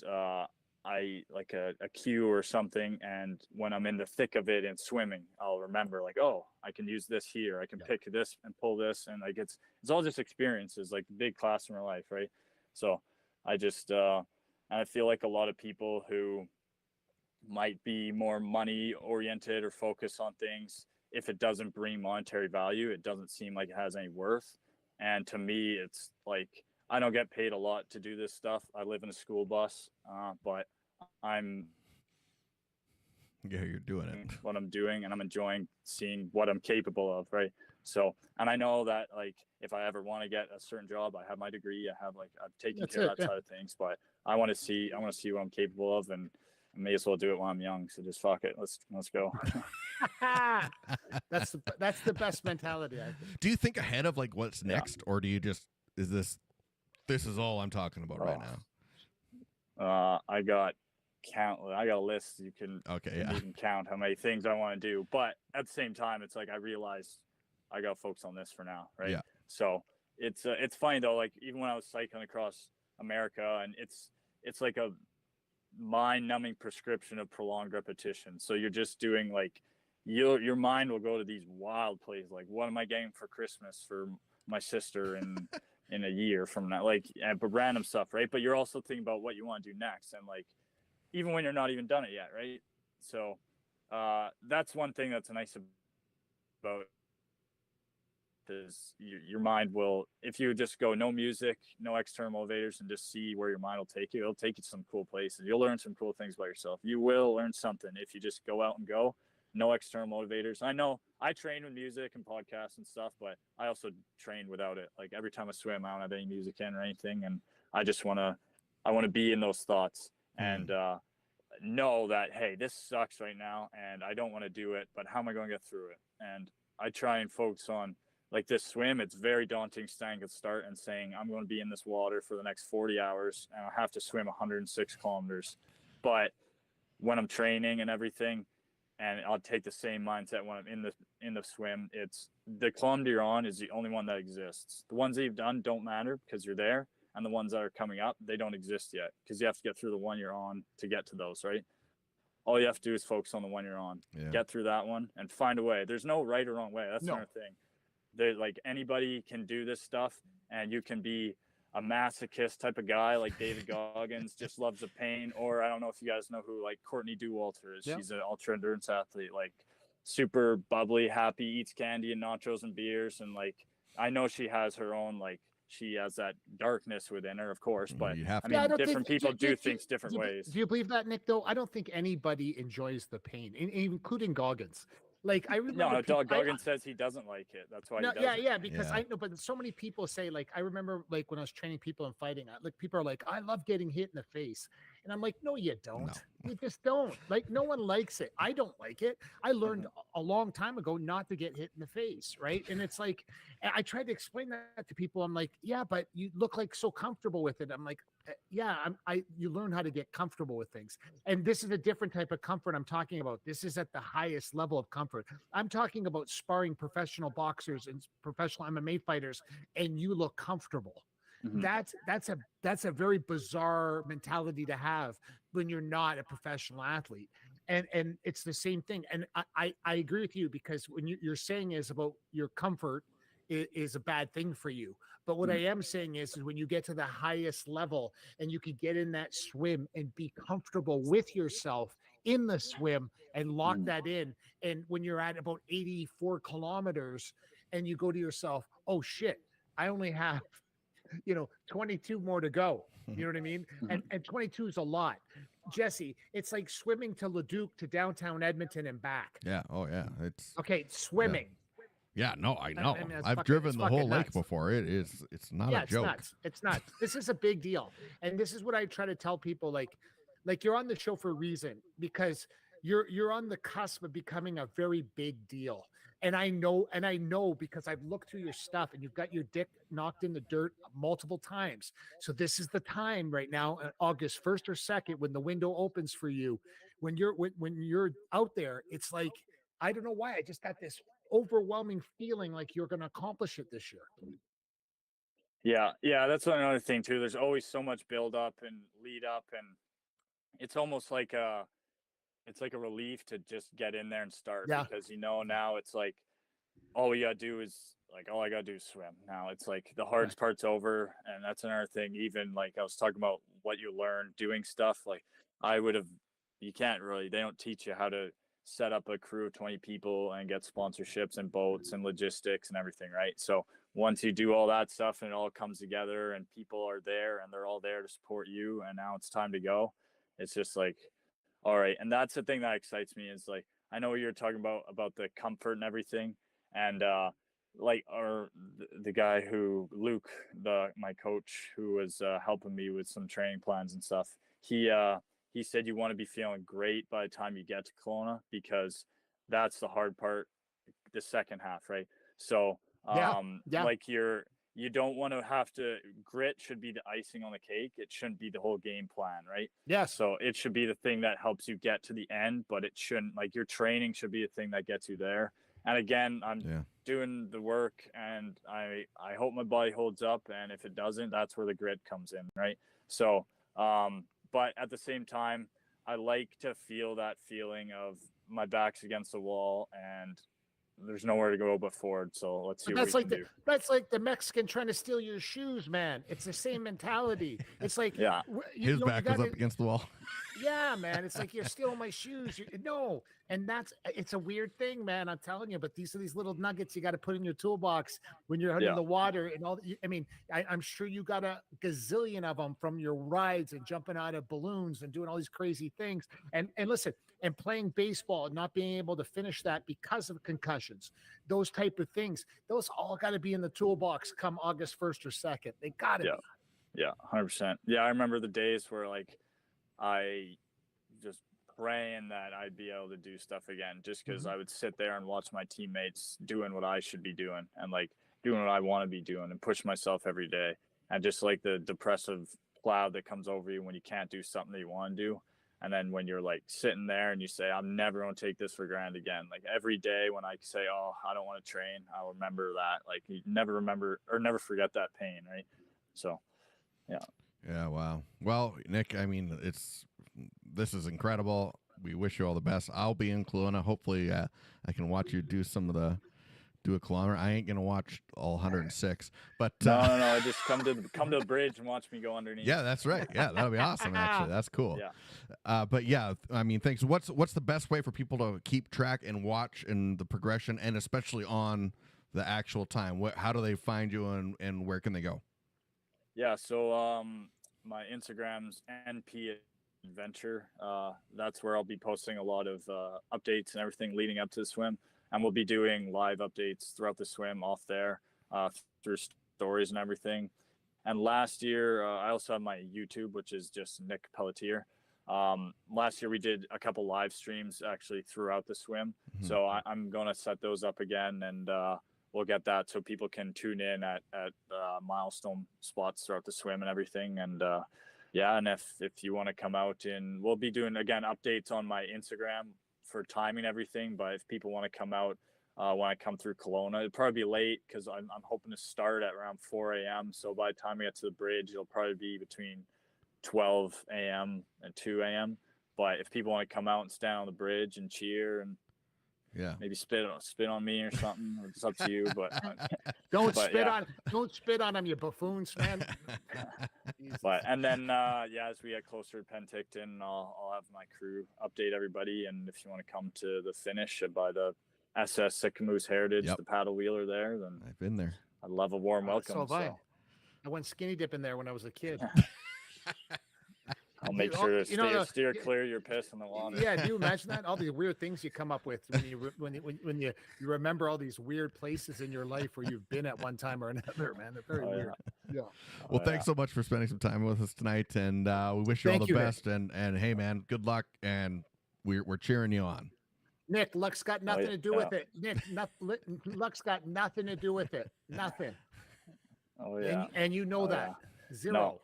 I like a cue or something, and when I'm in the thick of it in swimming, I'll remember like, oh, I can use this here, I can pick this and pull this, and like it's all just experiences, like the big class in my life, right? So I just and I feel like a lot of people who might be more money oriented or focus on things, if it doesn't bring monetary value, it doesn't seem like it has any worth. And to me, it's like, I don't get paid a lot to do this stuff. I live in a school bus, but you're doing it. What I'm doing, and I'm enjoying seeing what I'm capable of, right? So, and I know that like if I ever want to get a certain job, I have my degree, I've taken care of that side of things, but I want to see what I'm capable of, and I may as well do it while I'm young. So just fuck it, let's go. That's the best mentality, I think. Do you think ahead of like what's next, or do you just this is all I'm talking about right now? I got a list. You can even count how many things I want to do, but at the same time, it's like I realize I got to focus on this for now, right? Yeah. So it's funny though, like even when I was cycling across America, and it's like a mind-numbing prescription of prolonged repetition. So you're just doing like your mind will go to these wild places, like what am I getting for Christmas for my sister and in a year from now, like, but random stuff, right? But you're also thinking about what you want to do next, and like even when you're not even done it yet, right? So that's one thing that's nice about is your mind will, if you just go no music, no external motivators, and just see where your mind will take you, it'll take you to some cool places. You'll learn some cool things about yourself. You will learn something if you just go out and go. No external motivators. I know I train with music and podcasts and stuff, but I also train without it. Like every time I swim, I don't have any music in or anything, and I just want to be in those thoughts and know that, hey, this sucks right now and I don't want to do it, but how am I going to get through it? And I try and focus on like this swim. It's very daunting standing at the start and saying I'm going to be in this water for the next 40 hours and I'll have to swim 106 kilometers. But when I'm training and everything, and I'll take the same mindset when I'm in the swim, it's the kilometer you're on is the only one that exists. The ones that you've done don't matter because you're there, and the ones that are coming up, they don't exist yet because you have to get through the one you're on to get to those, right? All you have to do is focus on the one you're on, get through that one, and find a way. There's no right or wrong way. That's another thing. There's like anybody can do this stuff, and you can be a masochist type of guy like David Goggins, just loves the pain. Or I don't know if you guys know who like Courtney Dauwalter is. She's an ultra endurance athlete, like super bubbly, happy, eats candy and nachos and beers. And like, I know she has her own, like she has that darkness within her, of course, but I mean, different people do things different ways. Do you believe that, Nick, though? I don't think anybody enjoys the pain, including Goggins. Like I remember, Goggins says he doesn't like it. That's why. Because I know, but so many people say, like, I remember, like when I was training people and fighting, like people are like, I love getting hit in the face, And I'm like, no, you don't. No. You just don't. Like, no one likes it. I don't like it. I learned a long time ago not to get hit in the face, right? And it's like, I tried to explain that to people. I'm like, yeah, but you look like so comfortable with it. I'm like, yeah, you learn how to get comfortable with things. And this is a different type of comfort I'm talking about. This is at the highest level of comfort. I'm talking about sparring professional boxers and professional MMA fighters, and you look comfortable. That's a very bizarre mentality to have when you're not a professional athlete. And it's the same thing. And I agree with you, because when you're saying is about your comfort is a bad thing for you. But what I am saying is when you get to the highest level and you can get in that swim and be comfortable with yourself in the swim and lock that in. And when you're at about 84 kilometers and you go to yourself, oh shit, I only have 22 more to go. You know what I mean? And 22 is a lot. Jesse, it's like swimming to Leduc to downtown Edmonton and back. Yeah. Oh yeah. It's okay. Swimming. Yeah. No, I know. I mean, I've driven the whole lake nuts. before. It's not a joke. It's nuts. This is a big deal. And this is what I try to tell people, like you're on the show for a reason, because you're on the cusp of becoming a very big deal. And I know because I've looked through your stuff and you've got your dick knocked in the dirt multiple times. So this is the time right now, August 1st or 2nd, when the window opens for you, when you're out there, it's like, I don't know why, I just got this overwhelming feeling like you're going to accomplish it this year. Yeah, that's another thing too. There's always so much build up and lead up, and it's almost like a relief to just get in there and start, because now it's like all I gotta do is swim. Now it's like the hardest part's over, and that's another thing. Even like I was talking about what you learn doing stuff, like they don't teach you how to set up a crew of 20 people and get sponsorships and boats and logistics and everything, right? So once you do all that stuff and it all comes together and people are there and they're all there to support you, and now it's time to go, it's just like, all right. And that's the thing that excites me, is like, I know you're talking about the comfort and everything. And the guy Luke, my coach, who was helping me with some training plans and stuff, he said you want to be feeling great by the time you get to Kelowna, because that's the hard part, the second half, right? So like you don't want to have to, grit should be the icing on the cake. It shouldn't be the whole game plan, right? Yeah. So it should be the thing that helps you get to the end, but it shouldn't, like, your training should be the thing that gets you there. And again, I'm doing the work, and I hope my body holds up. And if it doesn't, that's where the grit comes in, right? So, but at the same time, I like to feel that feeling of my back's against the wall and there's nowhere to go but forward. So let's see what we can do. That's like the Mexican trying to steal your shoes, man. It's the same mentality. It's like his back was up against the wall. Yeah, man. It's like, you're stealing my shoes. No. And it's a weird thing, man. I'm telling you, but these are these little nuggets you got to put in your toolbox when you're out in the water and all. I mean, I'm sure you got a gazillion of them from your rides and jumping out of balloons and doing all these crazy things. And listen, and playing baseball and not being able to finish that because of concussions, those type of things, those all got to be in the toolbox come August 1st or 2nd. They got to be. Yeah, 100%. Yeah, I remember the days where, like, I just praying that I'd be able to do stuff again, just because I would sit there and watch my teammates doing what I should be doing and, like, doing what I want to be doing and push myself every day. And just, like, the depressive cloud that comes over you when you can't do something that you want to do. And then when you're, like, sitting there and you say, I'm never going to take this for granted again. Like, every day when I say, oh, I don't want to train, I'll remember that. Like, you never remember or never forget that pain, right? So, yeah. Yeah, wow. Well, Nick, I mean, this is incredible. We wish you all the best. I'll be in Kelowna. Hopefully I can watch you do a kilometer. I ain't gonna watch all 106, but no, just come to the bridge and watch me go underneath. Yeah, that's right. Yeah, that'll be awesome. Actually, that's cool. Yeah. But yeah, I mean, thanks. What's the best way for people to keep track and watch in the progression, and especially on the actual time? How do they find you, and where can they go? Yeah, so my Instagram's NP Adventure. That's where I'll be posting a lot of updates and everything leading up to the swim. And we'll be doing live updates throughout the swim off there through stories and everything. And last year, I also have my YouTube, which is just Nick Pelletier. Last year we did a couple live streams actually throughout the swim. Mhm. So I'm going to set those up again, and we'll get that so people can tune in at milestone spots throughout the swim and everything. And yeah, and if you want to come out, and we'll be doing again updates on my Instagram for timing everything. But if people want to come out when I come through Kelowna, it'll probably be late because I'm hoping to start at around 4 a.m. So by the time we get to the bridge, it'll probably be between 12 a.m. and 2 a.m. But if people want to come out and stand on the bridge and cheer and maybe spit on me or something, it's up to you. But don't spit on them, you buffoons, man. But and then as we get closer to Penticton, I'll have my crew update everybody. And if you want to come to the finish by the SS Sycamoose Heritage, the paddle wheeler there, then I've been there. I'd love a warm welcome. So I went skinny dipping there when I was a kid. I'll make sure to steer clear your piss in the water. Yeah, do you imagine that? All these weird things you come up with when you remember all these weird places in your life where you've been at one time or another, man. They're very weird. Yeah. Well, thanks so much for spending some time with us tonight, and we wish you all the best. And hey, man, good luck, and we're cheering you on. Nick, luck's got nothing to do with it. Nick, luck's got nothing to do with it. Nothing. Oh yeah. And you know that. Yeah. Zero. No.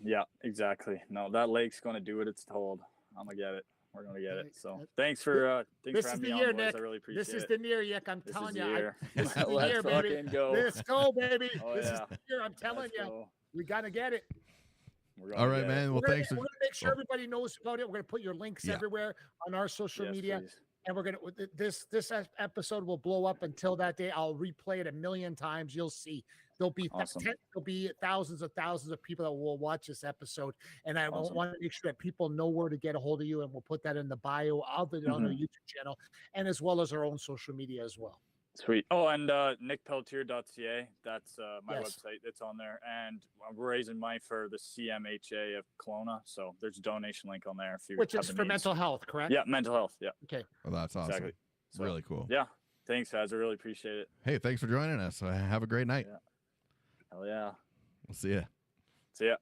Yeah, exactly. No, that lake's going to do what it's told. I'm going to get it. We're going to get it. So thanks for having me on, boys. I really appreciate it. This is the year, Nick. I'm telling you. This is the year, baby. Let's go, baby. This is the year. I'm telling you. We got to get it. All right, man. Well, thanks. We're going to make sure everybody knows about it. We're going to put your links everywhere on our social media. Please. And we're going to, this episode will blow up until that day. I'll replay it 1,000,000 times. You'll see. There'll be thousands of people that will watch this episode, and I want to make sure that people know where to get a hold of you, and we'll put that in the bio on our YouTube channel, and as well as our own social media as well. Sweet. Oh, and nickpeltier.ca. That's my website. It's on there, and we're raising money for the CMHA of Kelowna. So there's a donation link on there if you which is for mental health, correct? Yeah, mental health. Yeah. Okay. Well, that's awesome. Exactly. So, really cool. Yeah. Thanks, guys. I really appreciate it. Hey, thanks for joining us. Have a great night. Yeah. Hell yeah. We'll see ya. See ya.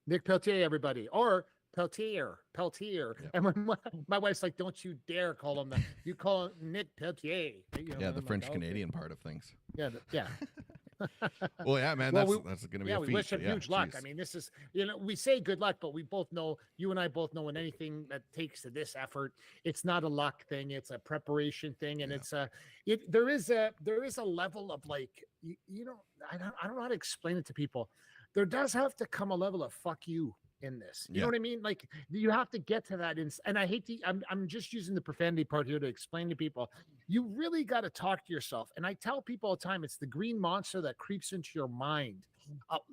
Nick Peltier, everybody. Or Peltier. Yeah. And when my wife's like, don't you dare call him that. You call him Nick Peltier. The French-Canadian part of things. Yeah. Well, yeah, man, that's going to be a feat. We wish him huge luck. I mean, this is, we say good luck, but we both know, you and I both know, when anything that takes to this effort, it's not a luck thing. It's a preparation thing. And there is a level of like, I don't know how to explain it to people. There does have to come a level of fuck you in this. You know what I mean? Like, you have to get to that. And I hate I'm just using the profanity part here to explain to people. You really got to talk to yourself. And I tell people all the time, it's the green monster that creeps into your mind.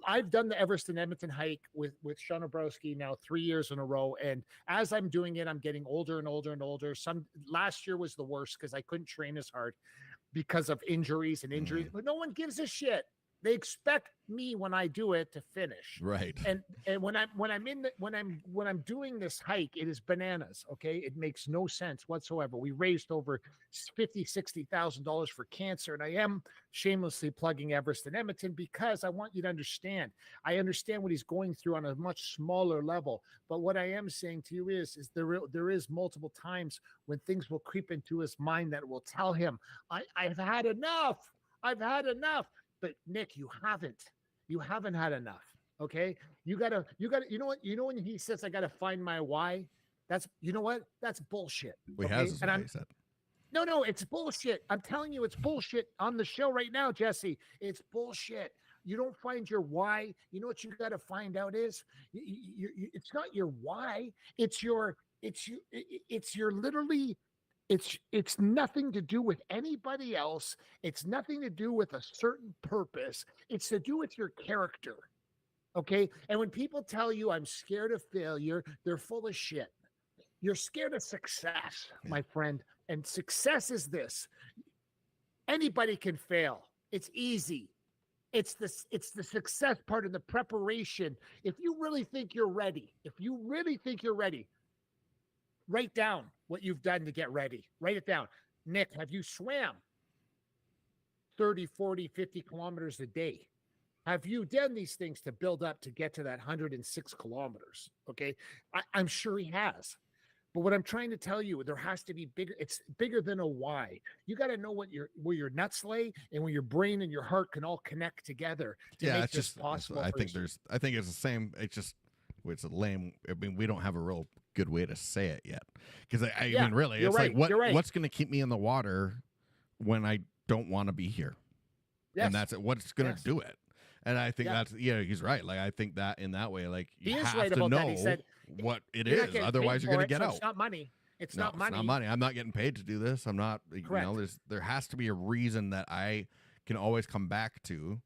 I've done the Everest and Edmonton hike with Sean Obrowski now 3 years in a row. And as I'm doing it, I'm getting older and older and older. Last year was the worst because I couldn't train as hard because of injuries, but no one gives a shit. They expect me when I do it to finish. Right. And when I'm doing this hike, it is bananas. Okay. It makes no sense whatsoever. We raised over $50,000-$60,000 for cancer. And I am shamelessly plugging Everest and Edmonton because I want you to understand. I understand what he's going through on a much smaller level. But what I am saying to you is there is multiple times when things will creep into his mind that will tell him, I've had enough. I've had enough. But Nick, you haven't had enough. Okay. You gotta, when he says, I got to find my why, that's bullshit. He said. No, it's bullshit. I'm telling you, it's bullshit on the show right now, Jesse. It's bullshit. You don't find your why. You know what you got to find out is it's not your why. It's your literally, it's nothing to do with anybody else. It's nothing to do with a certain purpose. It's to do with your character. Okay. And when people tell you I'm scared of failure, they're full of shit. You're scared of success, my friend. And success is this. Anybody can fail. It's easy. It's the success part of the preparation. If you really think you're ready, write down what you've done to get ready. Write it down. Nick, have you swam? 30, 40, 50 kilometers a day? Have you done these things to build up to get to that 106 kilometers? Okay. I'm sure he has. But what I'm trying to tell you, there has to be bigger. It's bigger than a why. You got to know where your nuts lay and where your brain and your heart can all connect together to Yeah, make it's this just. possible. I think it's the same. It's a lame. I mean, we don't have a real good way to say it yet. Because I mean, really, it's right, like you're right. what's going to keep me in the water when I don't want to be here? Yes. And that's it. What's going to do it? And I think Yeah. that's he's right. Like I think that in that way, like He you is have right to about know that. He said, what it "You're not is. getting Otherwise, paid you're going to for it, get so out. It's not money. It's No, not money. It's not money. I'm not getting paid to do this. I'm not. Correct. You know, there has to be a reason that I can always come back to.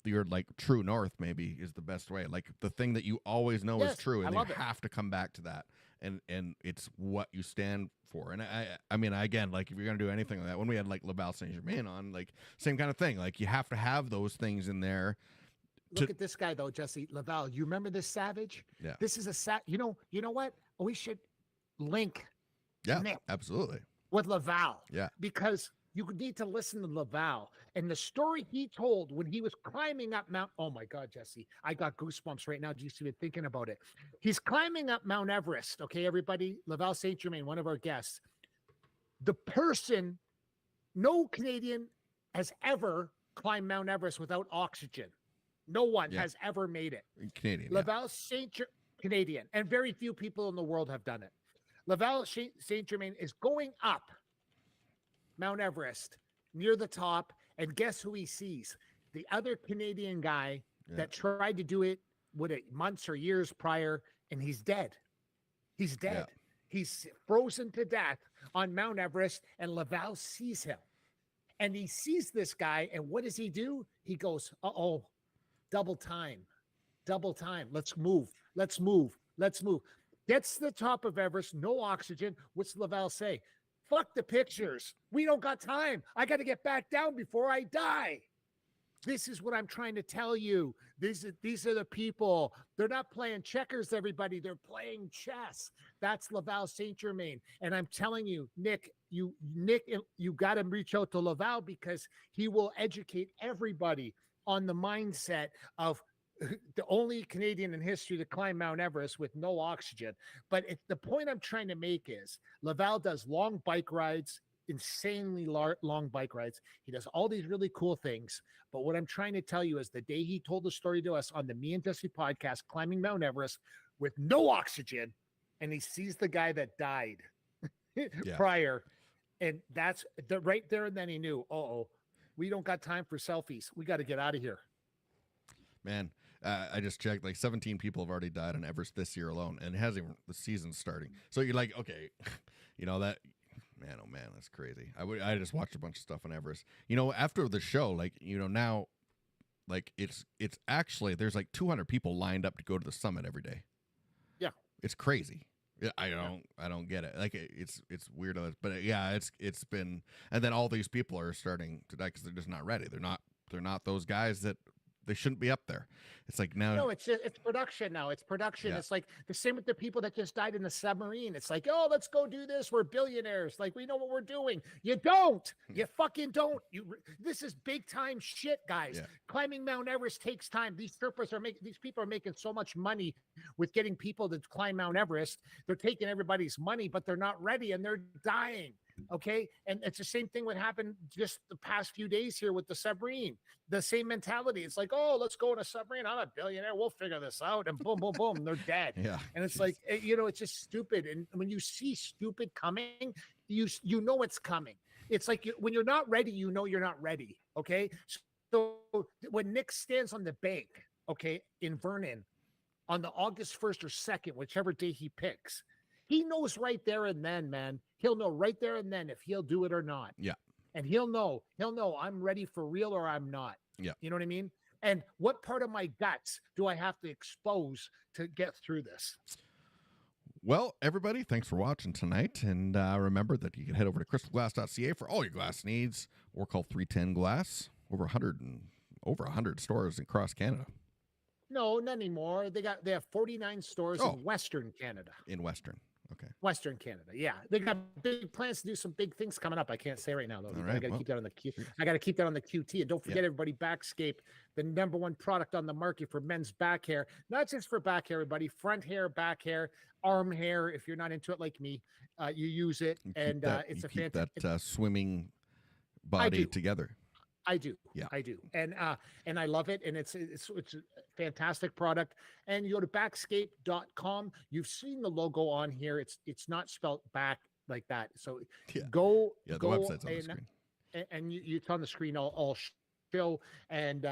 Your like true north maybe is the best way. Like the thing that you always know is true, and you have to come back to that. And it's what you stand for. And I mean, again, like if you're gonna do anything like that, when we had like Laval Saint Germain on, like same kind of thing. Like you have to have those things in there. Look at this guy though, Jesse Laval. You remember this savage? Yeah. This is a you know what? We should link Nick absolutely with Laval. Yeah. Because you need to listen to Laval and the story he told when he was climbing up Mount. Oh my God, Jesse, I got goosebumps right now just even thinking about it. He's climbing up Mount Everest. Okay, everybody. Laval Saint Germain, one of our guests. The person, no Canadian has ever climbed Mount Everest without oxygen. No one has ever made it. Canadian. Laval Saint Canadian, and very few people in the world have done it. Laval Saint Germain is going up Mount Everest near the top, and guess who he sees? The other Canadian guy that tried to do it months or years prior, and he's dead. He's dead. Yeah. He's frozen to death on Mount Everest, and Laval sees him. And he sees this guy, and what does he do? He goes, uh-oh, double time. Let's move. Gets to the top of Everest, no oxygen. What's Laval say? Fuck the pictures. We don't got time. I got to get back down before I die. This is what I'm trying to tell you. These are the people. They're not playing checkers, everybody. They're playing chess. That's Laval Saint Germain. And I'm telling you, Nick, you got to reach out to Laval because he will educate everybody on the mindset of the only Canadian in history to climb Mount Everest with no oxygen. But the point I'm trying to make is Laval does long bike rides, insanely long bike rides. He does all these really cool things. But what I'm trying to tell you is the day he told the story to us on the Me and Jesse podcast, climbing Mount Everest with no oxygen, and he sees the guy that died prior. And that's right there. And then he knew, we don't got time for selfies. We got to get out of here. Man, I just checked, like 17 people have already died on Everest this year alone, and it hasn't even, the season's starting. So you're like, okay, you know that, man, oh man, that's crazy. I just watched a bunch of stuff on Everest. You know, after the show, like, you know, now, like it's actually, there's like 200 people lined up to go to the summit every day. Yeah. It's crazy. I don't get it. Like it's weird, but it's been, and then all these people are starting to die because they're just not ready. They're not those guys that they shouldn't be up there. It's like now. No, it's production now. It's production. Yeah. It's like the same with the people that just died in the submarine. It's like, oh, let's go do this. We're billionaires. Like we know what we're doing. You don't. You fucking don't. This is big time shit, guys. Yeah. Climbing Mount Everest takes time. These people are making so much money with getting people to climb Mount Everest. They're taking everybody's money, but they're not ready and they're dying. Okay. And it's the same thing what happened just the past few days here with the submarine. The same mentality. It's like, oh, let's go in a submarine. I'm a billionaire. We'll figure this out. And boom, boom, boom. They're dead. Yeah. And it's like, you know, it's just stupid. And when you see stupid coming, you know it's coming. It's like when you're not ready, you know you're not ready. Okay. So when Nick stands on the bank, okay, in Vernon on the August 1st or 2nd, whichever day he picks, he knows right there and then, man. He'll know right there and then if he'll do it or not. Yeah. And he'll know I'm ready for real or I'm not. Yeah. You know what I mean? And what part of my guts do I have to expose to get through this? Well, everybody, thanks for watching tonight. And remember that you can head over to crystalglass.ca for all your glass needs, or call 310 Glass. Over 100 stores across Canada. No, not anymore. They have 49 stores in Western Canada. In Western. Okay. Western Canada. Yeah, they got big plans to do some big things coming up. I can't say right now though. All I right, got to well, keep that on the Q. I got to keep that on the QT. And don't forget, everybody, Backscape, the #1 product on the market for men's back hair. Not just for back hair, everybody. Front hair, back hair, arm hair. If you're not into it like me, you use it, and it's a fantastic. Swimming body together. I do. Yeah. I do. And I love it. And it's a fantastic product. And you go to backscape.com. You've seen the logo on here. It's not spelled back like that. So go. Yeah, the go website's on the screen. And it's on the screen. I'll show. And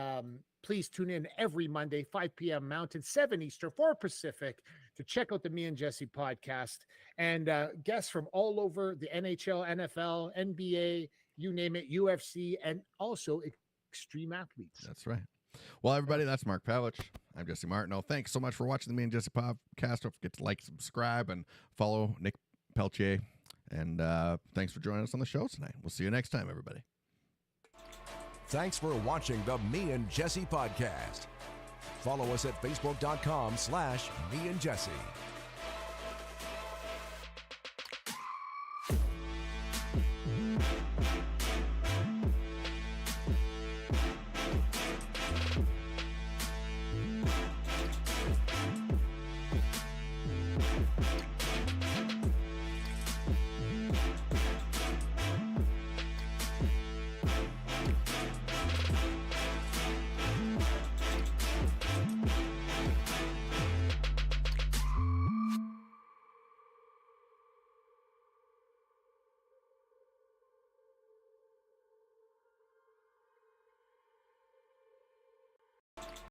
please tune in every Monday, 5 p.m. Mountain, 7 Eastern, 4 Pacific, to check out the Me and Jesse podcast. And guests from all over the NHL, NFL, NBA, you name it, UFC, and also extreme athletes. That's right. Well, everybody, that's Mark Pelletier. I'm Jesse Martineau. Thanks so much for watching the Me and Jesse podcast. Don't forget to like, subscribe, and follow Nick Peltier. And thanks for joining us on the show tonight. We'll see you next time, everybody. Thanks for watching the Me and Jesse podcast. Follow us at facebook.com/Me and Jesse.